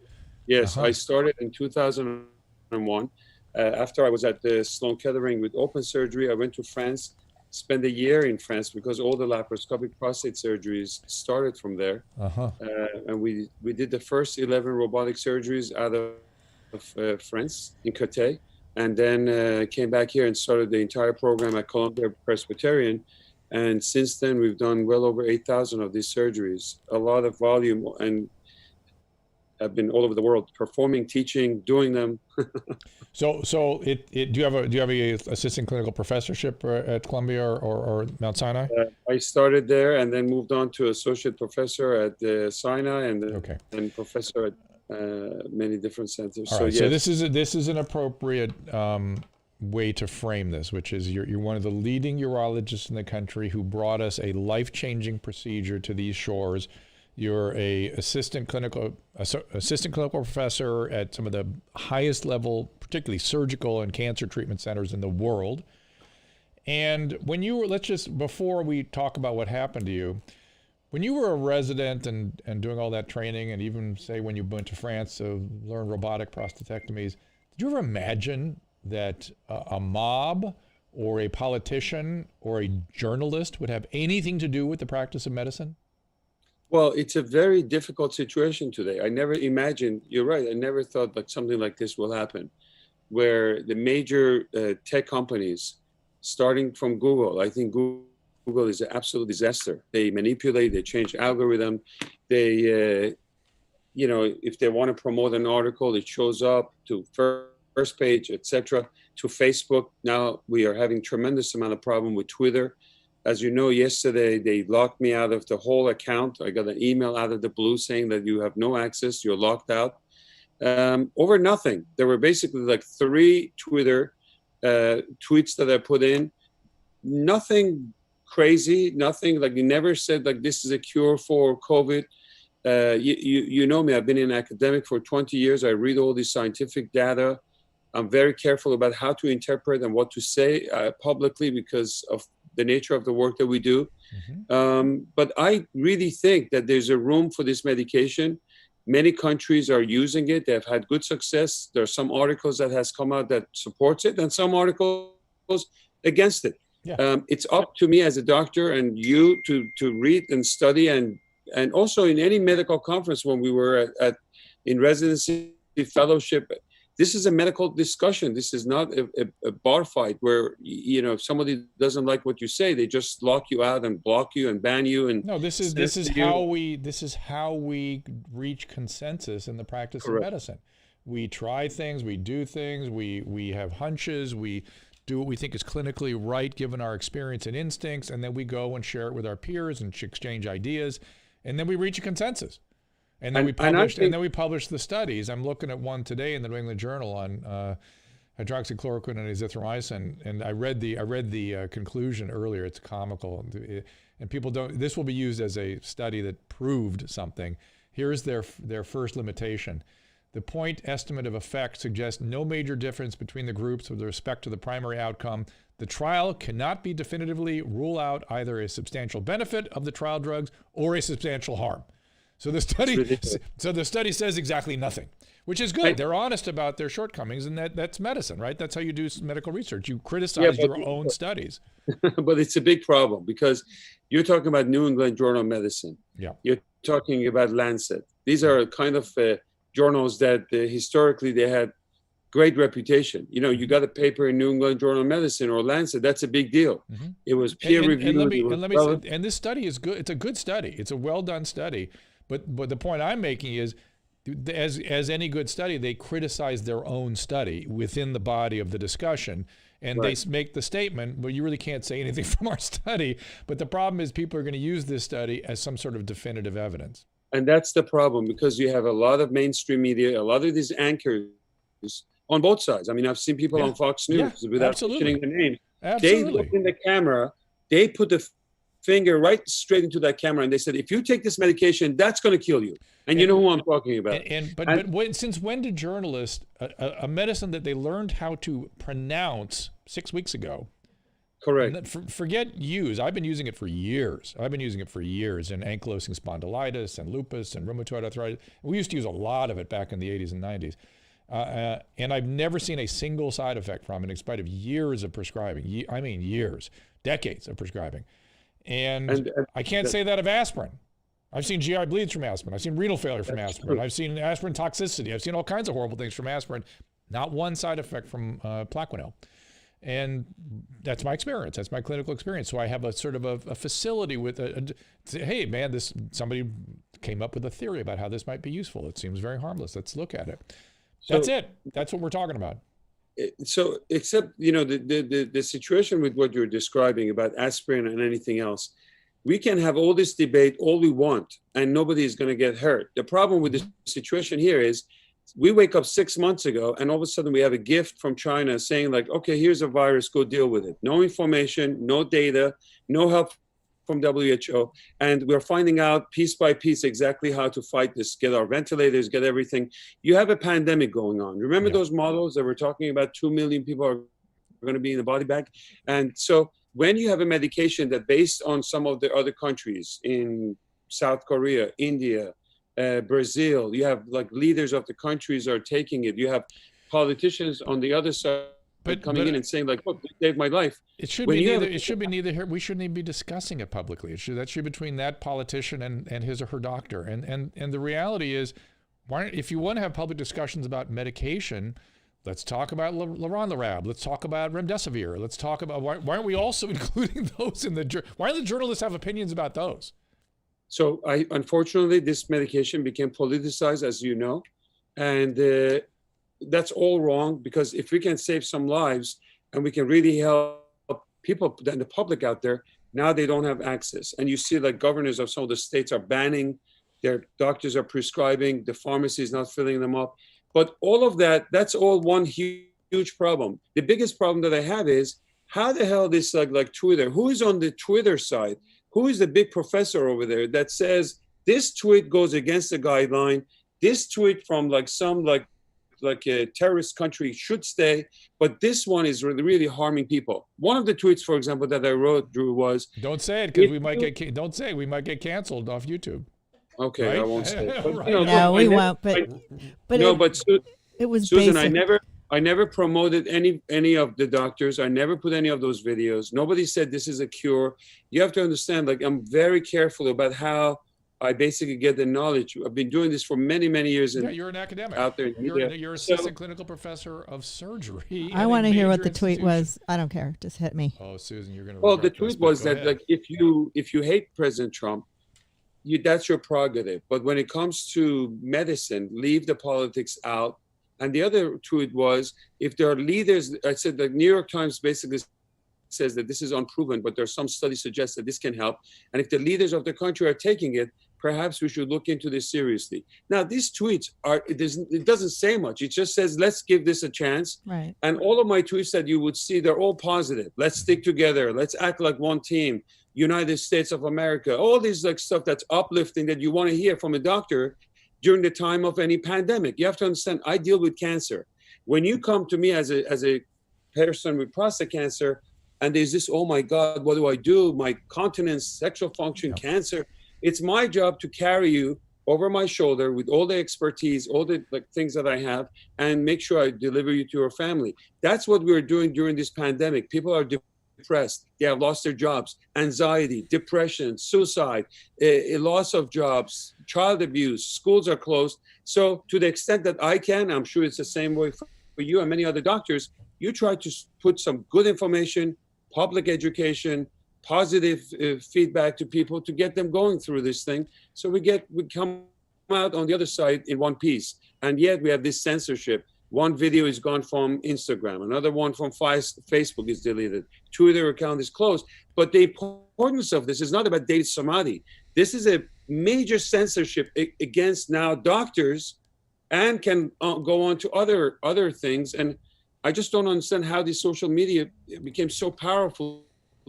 Yes, I started in 2000. one. After I was at the Sloan Kettering with open surgery, I went to France, spent a year in France because all the laparoscopic prostate surgeries started from there. And we did the first 11 robotic surgeries out of France in Côte, and then came back here and started the entire program at Columbia Presbyterian. And since then, we've done well over 8,000 of these surgeries, a lot of volume, and I've been all over the world performing, teaching, doing them. So do you have a assistant clinical professorship at Columbia or Mount Sinai? I started there and then moved on to associate professor at Sinai and professor at many different centers. All right, so this is an appropriate way to frame this, which is you're one of the leading urologists in the country who brought us a life-changing procedure to these shores. You're a assistant clinical professor at some of the highest level, particularly surgical and cancer treatment centers in the world. And when you were, before we talk about what happened to you, when you were a resident and doing all that training, and even say when you went to France to learn robotic prostatectomies, did you ever imagine that a mob or a politician or a journalist would have anything to do with the practice of medicine? Well, it's a very difficult situation today. I never imagined, you're right, I never thought that something like this will happen, where the major tech companies, starting from Google, I think Google is an absolute disaster. They manipulate, they change algorithm. They, if they want to promote an article, it shows up to first page, etc. To Facebook. Now we are having tremendous amount of problem with Twitter. As you know, yesterday they locked me out of the whole account. I got an email out of the blue saying that you have no access, you're locked out. Over nothing. There were basically like 3 Twitter tweets that I put in. Nothing crazy, nothing like you never said like this is a cure for COVID. You know me, I've been an academic for 20 years. I read all this scientific data. I'm very careful about how to interpret and what to say publicly because of the nature of the work that we do. But I really think that there's a room for this medication. Many countries are using it. They've had good success. There are some articles that has come out that supports it and some articles against it. Yeah. It's up to me as a doctor and you to read and study and also in any medical conference when we were in residency fellowship. This is a medical discussion. This is not a bar fight where, if somebody doesn't like what you say, they just lock you out and block you and ban you. And no, this is how we reach consensus in the practice of medicine. We try things, we do things, we have hunches, we do what we think is clinically right given our experience and instincts, and then we go and share it with our peers and exchange ideas, and then we reach a consensus. And then we publish the studies. I'm looking at one today in the New England Journal on hydroxychloroquine and azithromycin, and I read the conclusion earlier. It's comical, and people don't. This will be used as a study that proved something. Here's their first limitation. The point estimate of effect suggests no major difference between the groups with respect to the primary outcome. The trial cannot be definitively rule out either a substantial benefit of the trial drugs or a substantial harm. So the study says exactly nothing, which is good. They're honest about their shortcomings, and that's medicine, right? That's how you do medical research. You criticize your own studies. But it's a big problem because you're talking about New England Journal of Medicine. Yeah. You're talking about Lancet. These are kind of journals that historically they had great reputation. You got a paper in New England Journal of Medicine or Lancet, that's a big deal. It was peer reviewed. And let me say, and this study is good. It's a good study. It's a well-done study. But the point I'm making is, as any good study, they criticize their own study within the body of the discussion, and they make the statement, well, you really can't say anything from our study. But the problem is people are going to use this study as some sort of definitive evidence. And that's the problem, because you have a lot of mainstream media, a lot of these anchors on both sides. I mean, I've seen people on Fox News without mentioning their names. They look in the camera, they put the finger right straight into that camera, and they said, if you take this medication, that's going to kill you. And you know who I'm talking about. Since when did journalists, a medicine that they learned how to pronounce 6 weeks ago, correct? Forget use. I've been using it for years. in ankylosing spondylitis and lupus and rheumatoid arthritis. We used to use a lot of it back in the 80s and 90s. And I've never seen a single side effect from it in spite of years of prescribing. I mean, years, decades of prescribing. And I can't say that of aspirin. I've seen GI bleeds from aspirin. I've seen renal failure from aspirin. I've seen aspirin toxicity. I've seen all kinds of horrible things from aspirin. Not one side effect from Plaquenil. And that's my experience. That's my clinical experience. So I have a sort of a facility with hey, man, somebody came up with a theory about how this might be useful. It seems very harmless. Let's look at it. That's it. That's what we're talking about. So, except, the situation with what you're describing about aspirin and anything else, we can have all this debate all we want, and nobody is going to get hurt. The problem with the situation here is we wake up 6 months ago, and all of a sudden we have a gift from China saying like, okay, here's a virus, go deal with it. No information, no data, no help from WHO. And we're finding out piece by piece exactly how to fight this, get our ventilators, get everything. You have a pandemic going on. Remember those models that we're talking about? 2 million people are going to be in the body bag. And so when you have a medication that based on some of the other countries in South Korea, India, Brazil, you have like leaders of the countries are taking it. You have politicians on the other side coming in and saying like, look, they saved my life. It should be neither here. We shouldn't even be discussing it publicly. That should be between that politician and his or her doctor. And the reality is, if you want to have public discussions about medication, let's talk about leronlimab. Let's talk about remdesivir. Let's talk about why aren't we also including those in the why don't the journalists have opinions about those? So unfortunately, this medication became politicized, as you know, and that's all wrong, because if we can save some lives and we can really help people in the public out there, now they don't have access. And you see like governors of some of the states are banning, their doctors are prescribing, the pharmacy is not filling them up. But all of that, that's all one huge problem. The biggest problem that I have is how the hell this like Twitter, who is on the Twitter side? Who is the big professor over there that says this tweet goes against the guideline? This tweet from like some like a terrorist country should stay, but this one is really harming people. One of the tweets, for example, that I wrote, Drew, was don't say it because we might get don't say it, we might get canceled off YouTube. Okay, right? I won't say it. But, right. No, we won't. But it was Susan. basic. I never promoted any of the doctors. I never put any of those videos. Nobody said this is a cure. You have to understand, like, I'm very careful about how I basically get the knowledge. I've been doing this for many, many years. Yeah, you're an academic. Out there. You're assistant clinical professor of surgery. I want to hear what the tweet was. I don't care. Just hit me. Oh, Susan, you're going to. Well, the tweet was that like if you hate President Trump, that's your prerogative. But when it comes to medicine, leave the politics out. And the other tweet was, if there are leaders, I said the New York Times basically says that this is unproven, but there's some studies suggest that this can help. And if the leaders of the country are taking it, perhaps we should look into this seriously. Now, these tweets it doesn't say much. It just says, let's give this a chance. Right. And all of my tweets that you would see, they're all positive. Let's stick together. Let's act like one team. United States of America, all these like stuff that's uplifting that you want to hear from a doctor during the time of any pandemic. You have to understand, I deal with cancer. When you come to me as a person with prostate cancer, and there's this, oh my God, what do I do? My continence, sexual function, cancer. It's my job to carry you over my shoulder with all the expertise, all the like things that I have, and make sure I deliver you to your family. That's what we're doing during this pandemic. People are depressed. They have lost their jobs, anxiety, depression, suicide, a loss of jobs, child abuse, schools are closed. So to the extent that I can, I'm sure it's the same way for you and many other doctors, you try to put some good information, public education, positive feedback to people to get them going through this thing. So we come out on the other side in one piece. And yet we have this censorship. One video is gone from Instagram. Another one from Facebook is deleted. Twitter account is closed. But the importance of this is not about David Samadi. This is a major censorship against now doctors, and can go on to other things. And I just don't understand how the social media became so powerful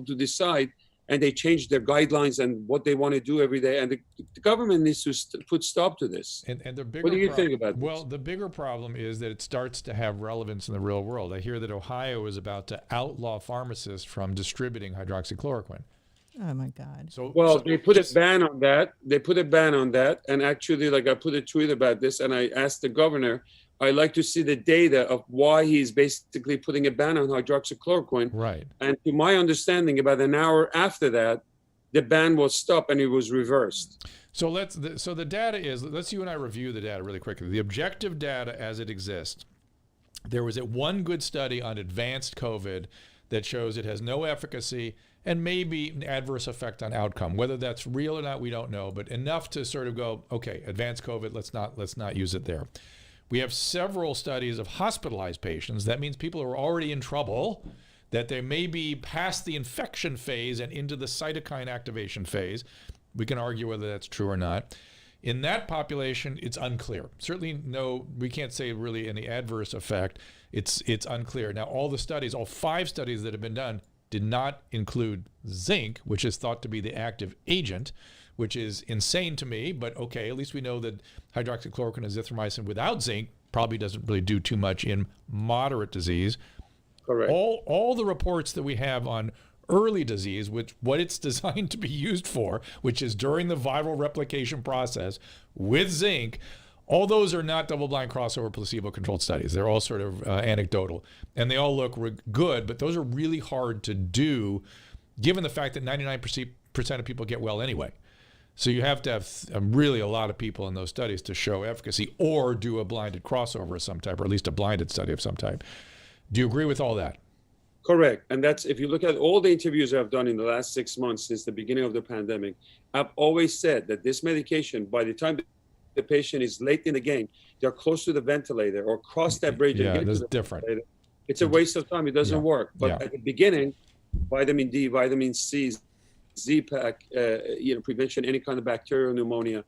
to decide, and they changed their guidelines and what they want to do every day. And the government needs to put stop to this. And the bigger what do you think about this? Well, the bigger problem is that it starts to have relevance in the real world. I hear that Ohio is about to outlaw pharmacists from distributing hydroxychloroquine. Oh my God. They put a ban on that. And actually, like, I put a tweet about this, and I asked the governor, I like to see the data of why he's basically putting a ban on hydroxychloroquine. Right. And to my understanding, about an hour after that, the ban was stopped and it was reversed. So the data is, let's you and I review the data really quickly. The objective data as it exists. There was one good study on advanced COVID that shows it has no efficacy and maybe an adverse effect on outcome. Whether that's real or not, we don't know, but enough to sort of go, okay, advanced COVID, let's not use it there. We have several studies of hospitalized patients. That means people are already in trouble, that they may be past the infection phase and into the cytokine activation phase. We can argue whether that's true or not. In that population, it's unclear. Certainly we can't say really any adverse effect. It's unclear. Now, all 5 studies that have been done did not include zinc, which is thought to be the active agent, which is insane to me, but okay, at least we know that hydroxychloroquine and azithromycin without zinc probably doesn't really do too much in moderate disease. Correct. All the reports that we have on early disease, what it's designed to be used for, which is during the viral replication process with zinc, all those are not double-blind crossover placebo-controlled studies. They're all sort of anecdotal, and they all look good, but those are really hard to do given the fact that 99% of people get well anyway. So you have to have really a lot of people in those studies to show efficacy or do a blinded crossover of some type, or at least a blinded study of some type. Do you agree with all that? Correct. And that's, if you look at all the interviews I've done in the last 6 months since the beginning of the pandemic, I've always said that this medication, by the time the patient is late in the game, they're close to the ventator or cross that bridge. Yeah, and that's different. It's a waste of time. It doesn't work. But at the beginning, vitamin D, vitamin C, Z-Pack, prevention, any kind of bacterial pneumonia,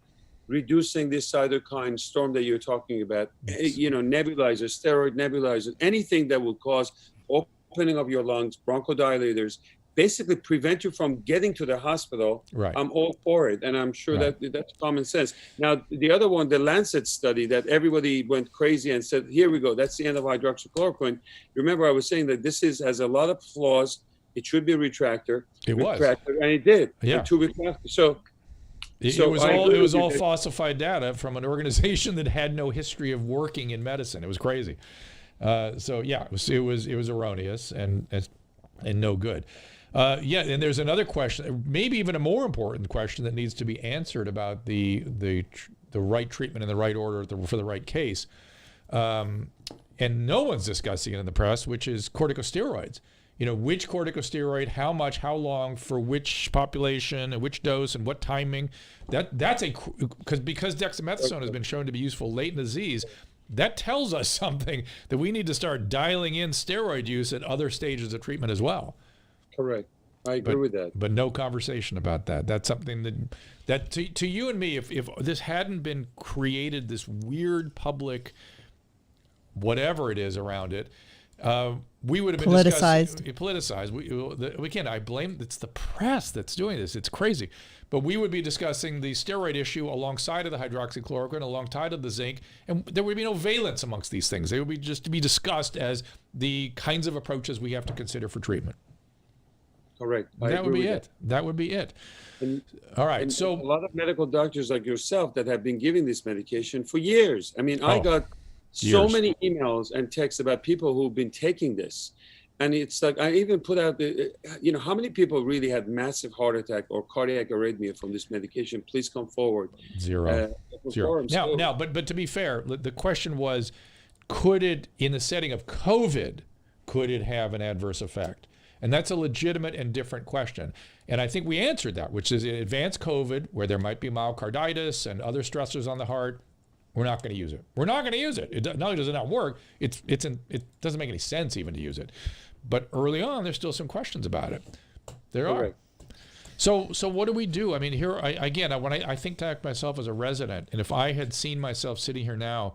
reducing this cytokine storm that you're talking about, nebulizers, steroid nebulizers, anything that will cause opening of your lungs, bronchodilators, basically prevent you from getting to the hospital. Right. I'm all for it, and I'm sure that that's common sense. Now, the other one, the Lancet study that everybody went crazy and said, here we go, that's the end of hydroxychloroquine. Remember, I was saying that this has a lot of flaws. It should be a retractor. It was. And it did. Yeah. 2 weeks after. So it was all falsified data from an organization that had no history of working in medicine. It was crazy. It was erroneous and no good. And there's another question, maybe even a more important question that needs to be answered about the right treatment in the right order for the right case. And no one's discussing it in the press, which is corticosteroids. Which corticosteroid, how much, how long, for which population, and which dose, and what timing. Because dexamethasone has been shown to be useful late in the disease, that tells us something that we need to start dialing in steroid use at other stages of treatment as well. Correct. I agree with that. But no conversation about that. That's something that to you and me, if this hadn't been created, this weird public, whatever it is around it, we would have been politicized. I blame, it's the press that's doing this. It's crazy. But we would be discussing the steroid issue alongside of the hydroxychloroquine, alongside of the zinc, and there would be no valence amongst these things. They would be just to be discussed as the kinds of approaches we have to consider for treatment. Correct. That would be it. That would be it. All right. So a lot of medical doctors like yourself that have been giving this medication for years. I mean, I got so many emails and texts about people who've been taking this. And it's like, I even put out how many people really had massive heart attack or cardiac arrhythmia from this medication? Please come forward. Zero. Now, but to be fair, the question was, could it, in the setting of COVID, could it have an adverse effect? And that's a legitimate and different question. And I think we answered that, which is in advanced COVID, where there might be myocarditis and other stressors on the heart, we're not going to use it. We're not going to use it. Not only does it not work, it doesn't make any sense even to use it. But early on, there's still some questions about it. There are. So what do we do? I mean, here, when I think to myself as a resident, and if I had seen myself sitting here now,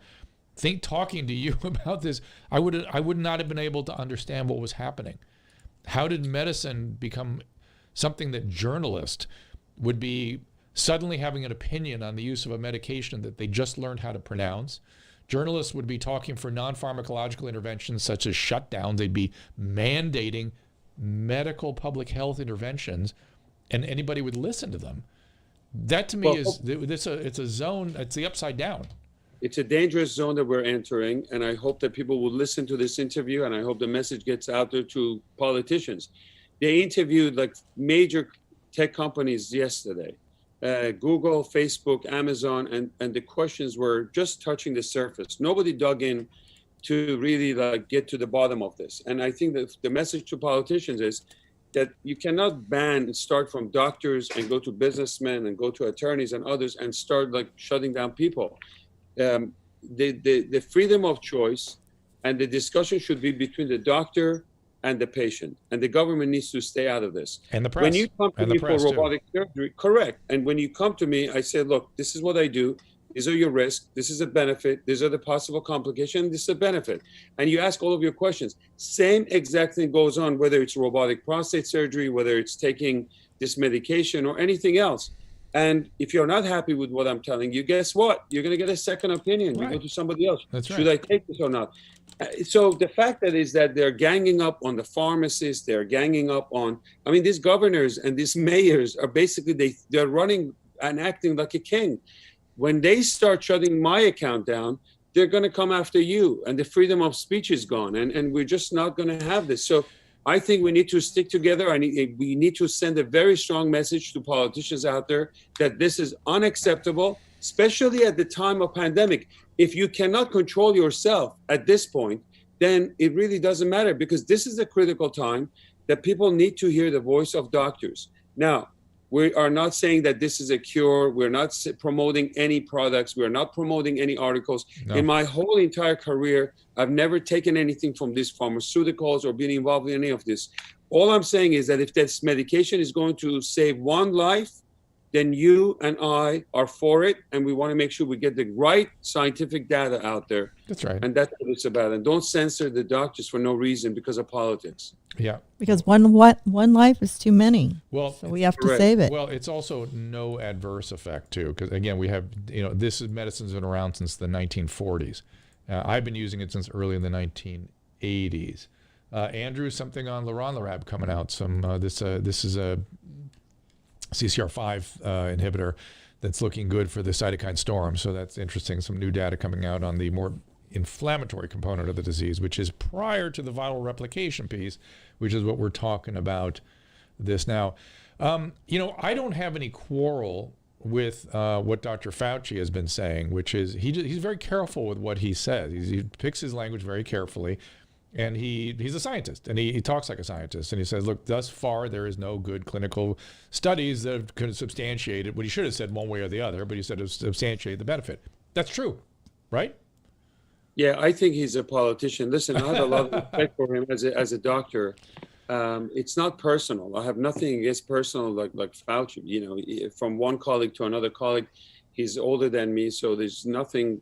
talking to you about this, I would not have been able to understand what was happening. How did medicine become something that journalists would be suddenly having an opinion on the use of a medication that they just learned how to pronounce? Journalists would be talking for non-pharmacological interventions such as shutdowns. They'd be mandating medical public health interventions, and anybody would listen to them. That to me it's a zone, it's the upside down. It's a dangerous zone that we're entering, and I hope that people will listen to this interview, and I hope the message gets out there to politicians. They interviewed like major tech companies yesterday, Google, Facebook, Amazon, and the questions were just touching the surface. Nobody dug in to really like get to the bottom of this. And I think that the message to politicians is that you cannot ban and start from doctors and go to businessmen and go to attorneys and others and start like shutting down people. The freedom of choice and the discussion should be between the doctor and the patient, and the government needs to stay out of this. And the press. When you come to me for robotic surgery, correct. And when you come to me, I say, look, this is what I do. These are your risks. This is a benefit. These are the possible complications. This is a benefit. And you ask all of your questions. Same exact thing goes on, whether it's robotic prostate surgery, whether it's taking this medication or anything else. And if you're not happy with what I'm telling you, guess what? You're going to get a second opinion. Right. You go to somebody else. That's right. Should I take this or not? So the fact that is that they're ganging up on the pharmacists, they're ganging up on, I mean, these governors and these mayors are basically, they're running and acting like a king. When they start shutting my account down, they're going to come after you, and the freedom of speech is gone, and we're just not going to have this. So I think we need to stick together. We need to send a very strong message to politicians out there that this is unacceptable, especially at the time of pandemic. If you cannot control yourself at this point, then it really doesn't matter, because this is a critical time that people need to hear the voice of doctors. Now, we are not saying that this is a cure. We're not promoting any products. We're not promoting any articles. No. In my whole entire career, I've never taken anything from these pharmaceuticals or been involved in any of this. All I'm saying is that if this medication is going to save one life, then you and I are for it, and we want to make sure we get the right scientific data out there. That's right. And that's what it's about. And don't censor the doctors for no reason because of politics. Yeah. Because one life is too many. Well, so we have to save it. Well, it's also no adverse effect too, because again, we have, this medicine's been around since the 1940s. I've been using it since early in the 1980s. Andrew, something on leronlimab coming out. This is a CCR5 inhibitor that's looking good for the cytokine storm. So that's interesting. Some new data coming out on the more inflammatory component of the disease, which is prior to the viral replication piece, which is what we're talking about this now. I don't have any quarrel with what Dr. Fauci has been saying, which is he's very careful with what he says. He picks his language very carefully. And he's a scientist, and he talks like a scientist. And he says, look, thus far, there is no good clinical studies that could substantiate it. What he should have said one way or the other, but he said substantiate the benefit. That's true, right? Yeah, I think he's a politician. Listen, I have a lot of respect for him as a doctor. It's not personal. I have nothing against personal like Fauci. From one colleague to another colleague, he's older than me, so there's nothing,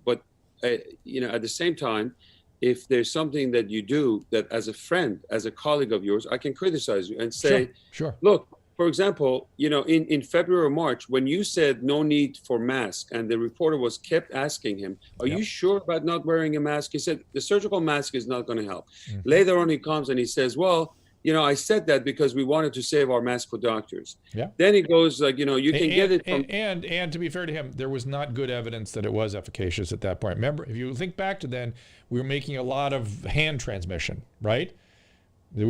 But at the same time, if there's something that you do that as a friend, as a colleague of yours, I can criticize you and say, sure. Look, for example, in February or March, when you said no need for mask, and the reporter kept asking him, are you sure about not wearing a mask? He said, the surgical mask is not going to help. Mm-hmm. Later on, he comes and he says, well, I said that because we wanted to save our medical doctors. Yeah. Then he goes like, you can get it from... And to be fair to him, there was not good evidence that it was efficacious at that point. Remember, if you think back to then, we were making a lot of hand transmission, right? The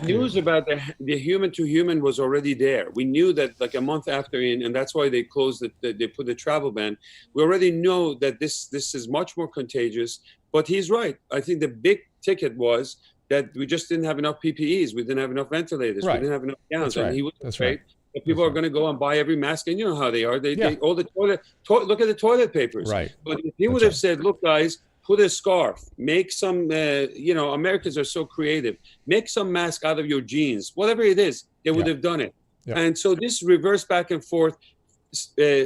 news about the human to human was already there. We knew that like a month after and that's why they closed they put the travel ban. We already know that this is much more contagious, but he's right. I think the big ticket was that we just didn't have enough PPEs. We didn't have enough ventilators. Right. We didn't have enough gowns. And he was afraid that people are going to go and buy every mask. And you know how they are. They all the look at the toilet papers. Right. But if he would have said, look, guys, put a scarf, make some, Americans are so creative. Make some mask out of your jeans, whatever it is, they would have done it. Yeah. And so this reverse back and forth,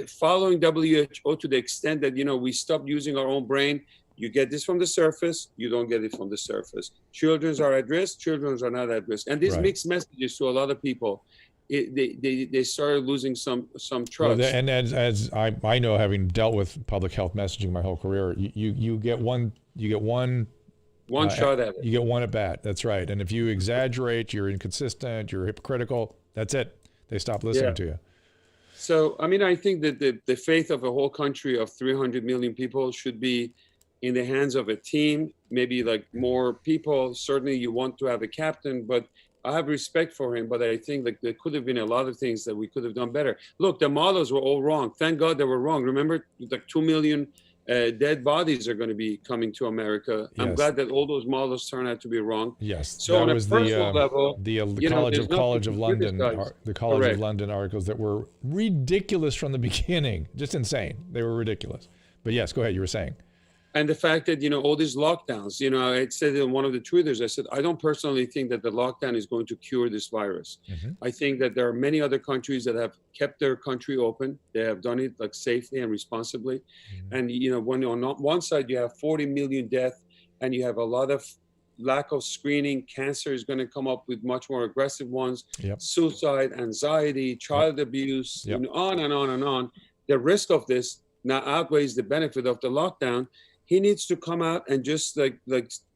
following WHO to the extent that, we stopped using our own brain. You get this from the surface, you don't get it from the surface. Children are at risk, children are not at risk. And these mixed messages to a lot of people, they started losing some trust. Well, and as I know, having dealt with public health messaging my whole career, you get one shot at it. You get one at bat. That's right. And if you exaggerate, you're inconsistent, you're hypocritical, that's it. They stop listening to you. So, I mean, I think that the faith of a whole country of 300 million people should be in the hands of a team, maybe like more people. Certainly you want to have a captain, but I have respect for him. But I think like there could have been a lot of things that we could have done better. Look, the models were all wrong. Thank God they were wrong. Remember, like 2 million dead bodies are going to be coming to America. I'm Yes. glad that all those models turned out to be wrong. Yes, So that on a was personal level, the you know, there's nothing College to of London, criticize. the College Correct. of London articles that were ridiculous from the beginning, just insane. They were ridiculous. But yes, go ahead. You were saying. And the fact that, you know, all these lockdowns, you know, I said in one of the tweeters, I said, I don't personally think that the lockdown is going to cure this virus. Mm-hmm. I think that there are many other countries that have kept their country open. They have done it like safely and responsibly. Mm-hmm. And, you know, when on one side you have 40 million deaths and you have a lot of lack of screening, cancer is going to come up with much more aggressive ones, Yep. suicide, anxiety, child abuse, Yep. and on and on and on. The risk of this now outweighs the benefit of the lockdown. He needs to come out and just like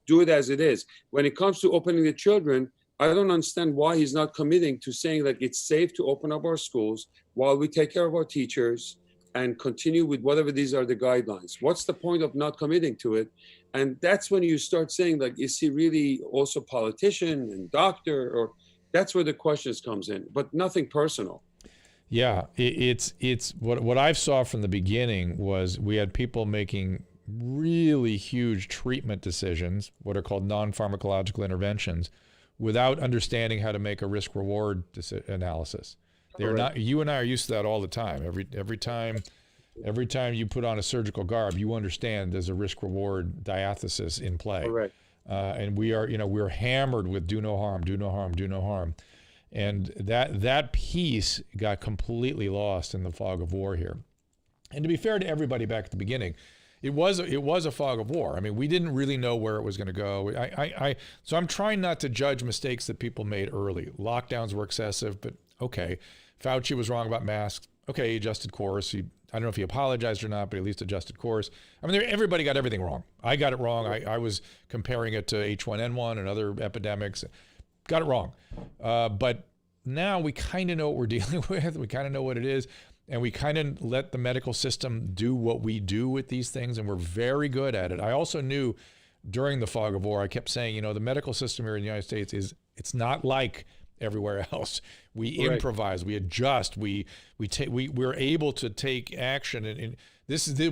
do it as it is. When it comes to opening the children, I don't understand why he's not committing to saying like it's safe to open up our schools while we take care of our teachers and continue with whatever these are the guidelines. What's the point of not committing to it? And that's when you start saying like, is he really also politician and doctor? Or that's where the questions comes in, but nothing personal. Yeah, it's what I saw from the beginning was we had people making really huge treatment decisions, what are called non-pharmacological interventions, without understanding how to make a risk-reward analysis. They're not. You and I are used to that all the time. Every time you put on a surgical garb, you understand there's a risk-reward diathesis in play. Correct. And we're hammered with do no harm, do no harm, do no harm. And that piece got completely lost in the fog of war here. And to be fair to everybody back at the beginning, it was a fog of war. I mean, we didn't really know where it was going to go. So I'm trying not to judge mistakes that people made early. Lockdowns were excessive, but okay. Fauci was wrong about masks. Okay, he adjusted course. I don't know if he apologized or not, but at least adjusted course. I mean, everybody got everything wrong. I got it wrong. I was comparing it to H1N1 and other epidemics. Got it wrong. But now we kind of know what we're dealing with. We kind of know what it is. And we kind of let the medical system do what we do with these things, and we're very good at it. I also knew during the fog of war, I kept saying, the medical system here in the United States it's not like everywhere else. We improvise, we adjust, we're able to take action, and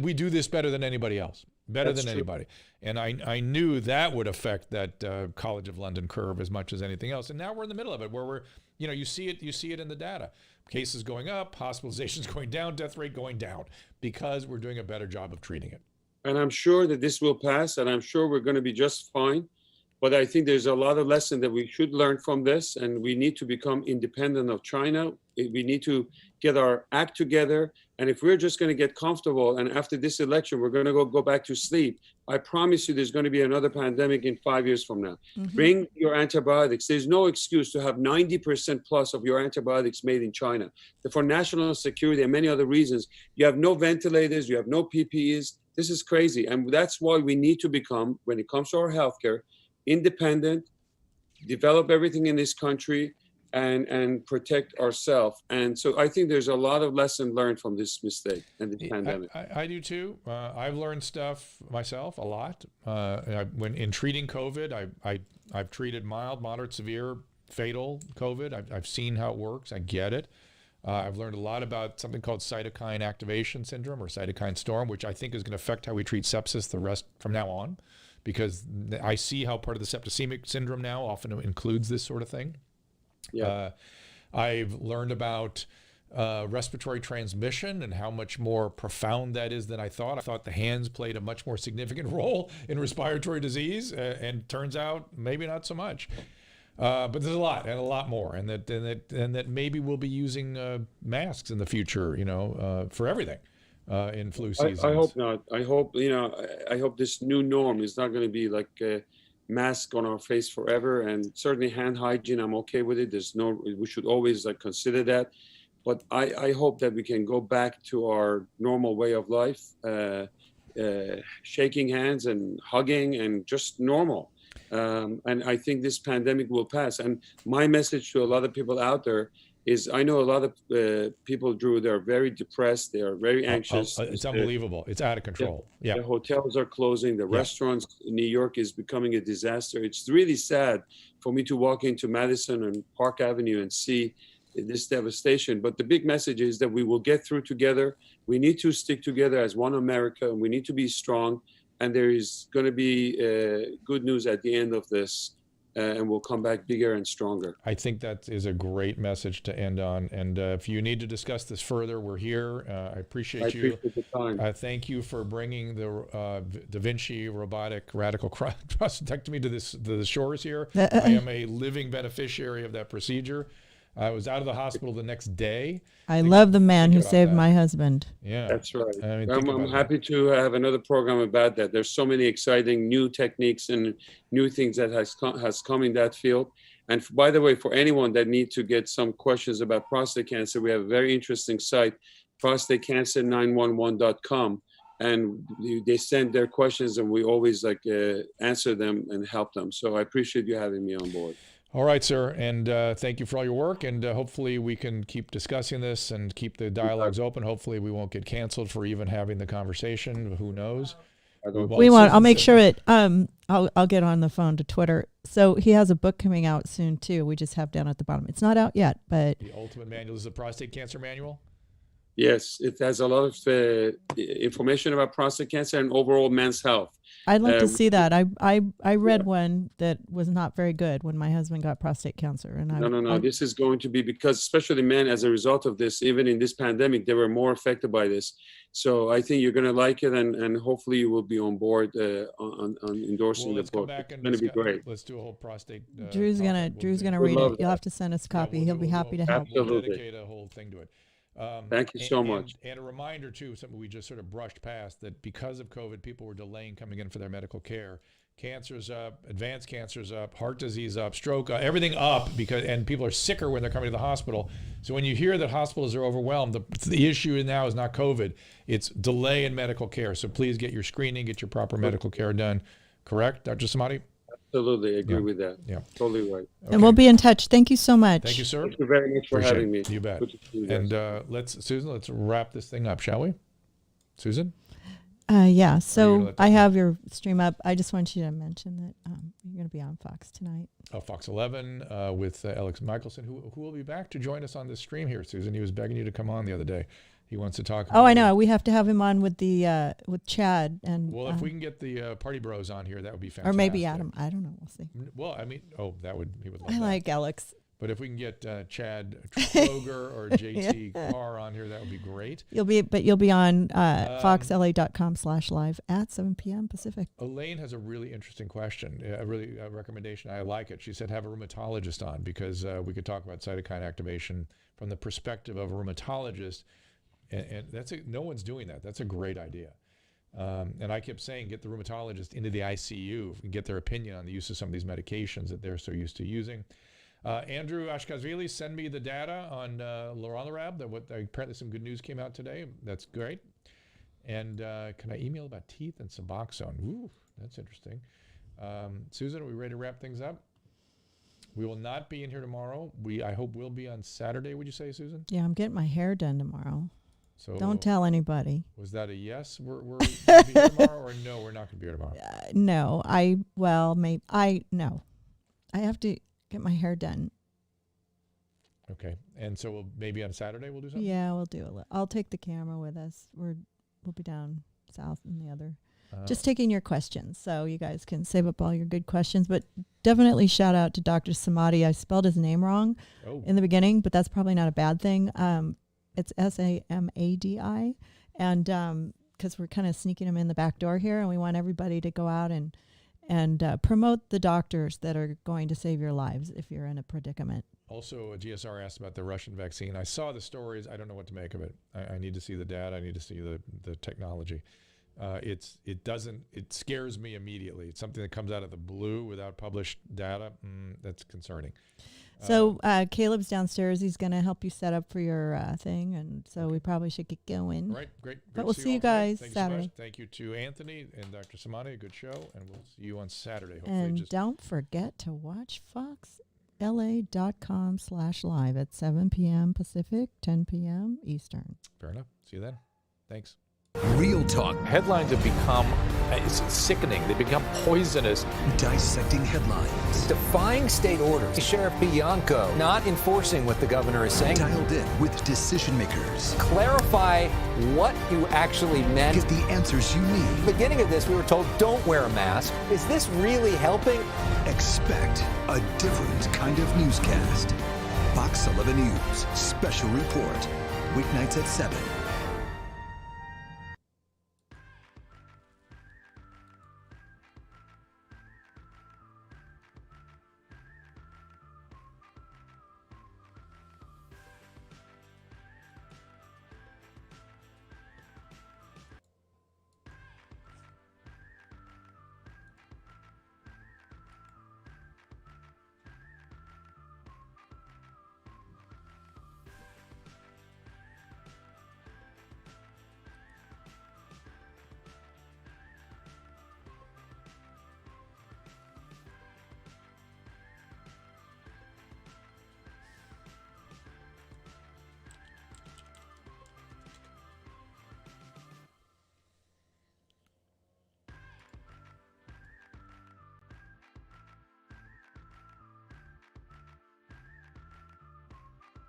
we do this better than anybody else, That's true. Anybody. And I knew that would affect that College of London curve as much as anything else. And now we're in the middle of it, where we're, you see it in the data. Cases going up, hospitalizations going down, death rate going down, because we're doing a better job of treating it. And I'm sure that this will pass, and I'm sure we're going to be just fine. But I think there's a lot of lesson that we should learn from this, and we need to become independent of China. We need to get our act together. And if we're just going to get comfortable, and after this election, we're going to go back to sleep, I promise you there's going to be another pandemic in 5 years from now. Mm-hmm. Bring your antibiotics. There's no excuse to have 90% plus of your antibiotics made in China. For national security and many other reasons, you have no ventilators, you have no PPEs. This is crazy. And that's why we need to become, when it comes to our healthcare, independent, develop everything in this country, and protect ourselves. And so I think there's a lot of lesson learned from this mistake and this pandemic. I do too. I've learned stuff myself a lot. When in treating COVID, I've treated mild, moderate, severe, fatal COVID. I've seen how it works. I get it. I've learned a lot about something called cytokine activation syndrome or cytokine storm, which I think is going to affect how we treat sepsis the rest from now on, because I see how part of the septicemic syndrome now often includes this sort of thing. Yeah. I've learned about respiratory transmission and how much more profound that is than I thought. I thought the hands played a much more significant role in respiratory disease, and turns out maybe not so much. But there's a lot more, and that maybe we'll be using masks in the future, for everything in flu seasons. I hope not. I hope this new norm is not going to be like a mask on our face forever. And certainly hand hygiene, I'm okay with it. We should always consider that. But I hope that we can go back to our normal way of life, shaking hands and hugging and just normal. And I think this pandemic will pass. And my message to a lot of people out there is I know a lot of people, Drew, they're very depressed. They are very anxious. It's unbelievable. It's out of control. Yeah. The hotels are closing. The restaurants in New York is becoming a disaster. It's really sad for me to walk into Madison and Park Avenue and see this devastation. But the big message is that we will get through together. We need to stick together as one America, and we need to be strong. And there is going to be good news at the end of this. And we'll come back bigger and stronger. I think that is a great message to end on. And if you need to discuss this further, we're here. I appreciate you. The time. Thank you for bringing the Da Vinci robotic radical prostatectomy to the shores here. I am a living beneficiary of that procedure. I was out of the hospital the next day. I love the man who saved my husband. Yeah, that's right. I mean, I'm happy to have another program about that. There's so many exciting new techniques and new things that has come in that field. And by the way, for anyone that need to get some questions about prostate cancer, we have a very interesting site, prostatecancer911.com. And they send their questions, and we always answer them and help them. So I appreciate you having me on board. All right, sir, and thank you for all your work, and hopefully we can keep discussing this and keep the dialogues open. Hopefully we won't get canceled for even having the conversation. Who knows? I'll make sure it. I'll get on the phone to Twitter. So he has a book coming out soon too. We just have down at the bottom. It's not out yet, but the Ultimate Manual is a prostate cancer manual. Yes, it has a lot of information about prostate cancer and overall men's health. I'd like to see that. I read one that was not very good when my husband got prostate cancer. And No. This is going to be, because especially men, as a result of this, even in this pandemic, they were more affected by this. So I think you're going to like it, and hopefully you will be on board on endorsing the book. It's going to be great. Let's do a whole prostate. Drew's gonna read it. You'll have to send us a copy. He'll be happy to help. We'll dedicate a whole thing to it. Thank you so much. And a reminder, too, something we just sort of brushed past, that because of COVID, people were delaying coming in for their medical care. Cancer's up, advanced cancer's up, heart disease up, stroke up, everything up, and people are sicker when they're coming to the hospital. So when you hear that hospitals are overwhelmed, the issue now is not COVID, it's delay in medical care. So please get your screening, get your proper medical care done. Correct, Dr. Samadi? Absolutely, I agree with that. Yeah, totally right. Okay. And we'll be in touch. Thank you so much. Thank you, sir. Thank you very much for having me. You bet. And Susan, let's wrap this thing up, shall we? Susan? Yeah. So I have your stream up. I just want you to mention that you're going to be on Fox tonight. Fox 11 with Alex Michelson, who will be back to join us on this stream here, Susan. He was begging you to come on the other day. He wants to talk about I know. We have to have him on with the with Chad. And well, if we can get the Party Bros on here, that would be fantastic. Or maybe Adam. I don't know. We'll see. Well, I mean, he would love that. like Alex. But if we can get Chad Kroger or JT Carr on here, that would be great. You'll be on foxla.com/live at 7 p.m. Pacific. Elaine has a really interesting question, a recommendation. I like it. She said have a rheumatologist on, because we could talk about cytokine activation from the perspective of a rheumatologist. And no one's doing that. That's a great idea. And I kept saying, get the rheumatologist into the ICU and get their opinion on the use of some of these medications that they're so used to using. Andrew Ashkazvili, send me the data on leronlimab. Apparently some good news came out today. That's great. And can I email about teeth and Suboxone? Ooh, that's interesting. Susan, are we ready to wrap things up? We will not be in here tomorrow. I hope we'll be on Saturday, would you say, Susan? Yeah, I'm getting my hair done tomorrow. So don't tell anybody. Was that a yes? We're going to be here tomorrow, or no, we're not going to be here tomorrow? No. No. I have to get my hair done. Okay. And so maybe on Saturday we'll do something? Yeah, we'll do it. I'll take the camera with us. We'll be down south in the other. Just taking your questions, so you guys can save up all your good questions. But definitely shout out to Dr. Samadi. I spelled his name wrong in the beginning, but that's probably not a bad thing. It's Samadi, and because we're kind of sneaking him in the back door here, and we want everybody to go out and promote the doctors that are going to save your lives if you're in a predicament. Also, GSR asked about the Russian vaccine. I saw the stories. I don't know what to make of it. I need to see the data. I need to see the technology. It scares me immediately. It's something that comes out of the blue without published data. That's concerning. So Caleb's downstairs. He's going to help you set up for your thing, and so we probably should get going. All right, great. But we'll see you guys Saturday. So Thank you to Anthony and Dr. Samadi. A good show, and we'll see you on Saturday. Hopefully. And don't forget to watch Fox WLA.com/live at 7 p.m. Pacific, 10 p.m. Eastern. Fair enough. See you then. Thanks. Real talk. Headlines have become it's sickening. They become poisonous. Dissecting headlines. Defying state orders. Sheriff Bianco not enforcing what the governor is saying. Dialed in with decision makers. Clarify what you actually meant. Get the answers you need. At the beginning of this, we were told don't wear a mask. Is this really helping? Expect a different kind of newscast. Fox 11 News Special Report. Weeknights at 7.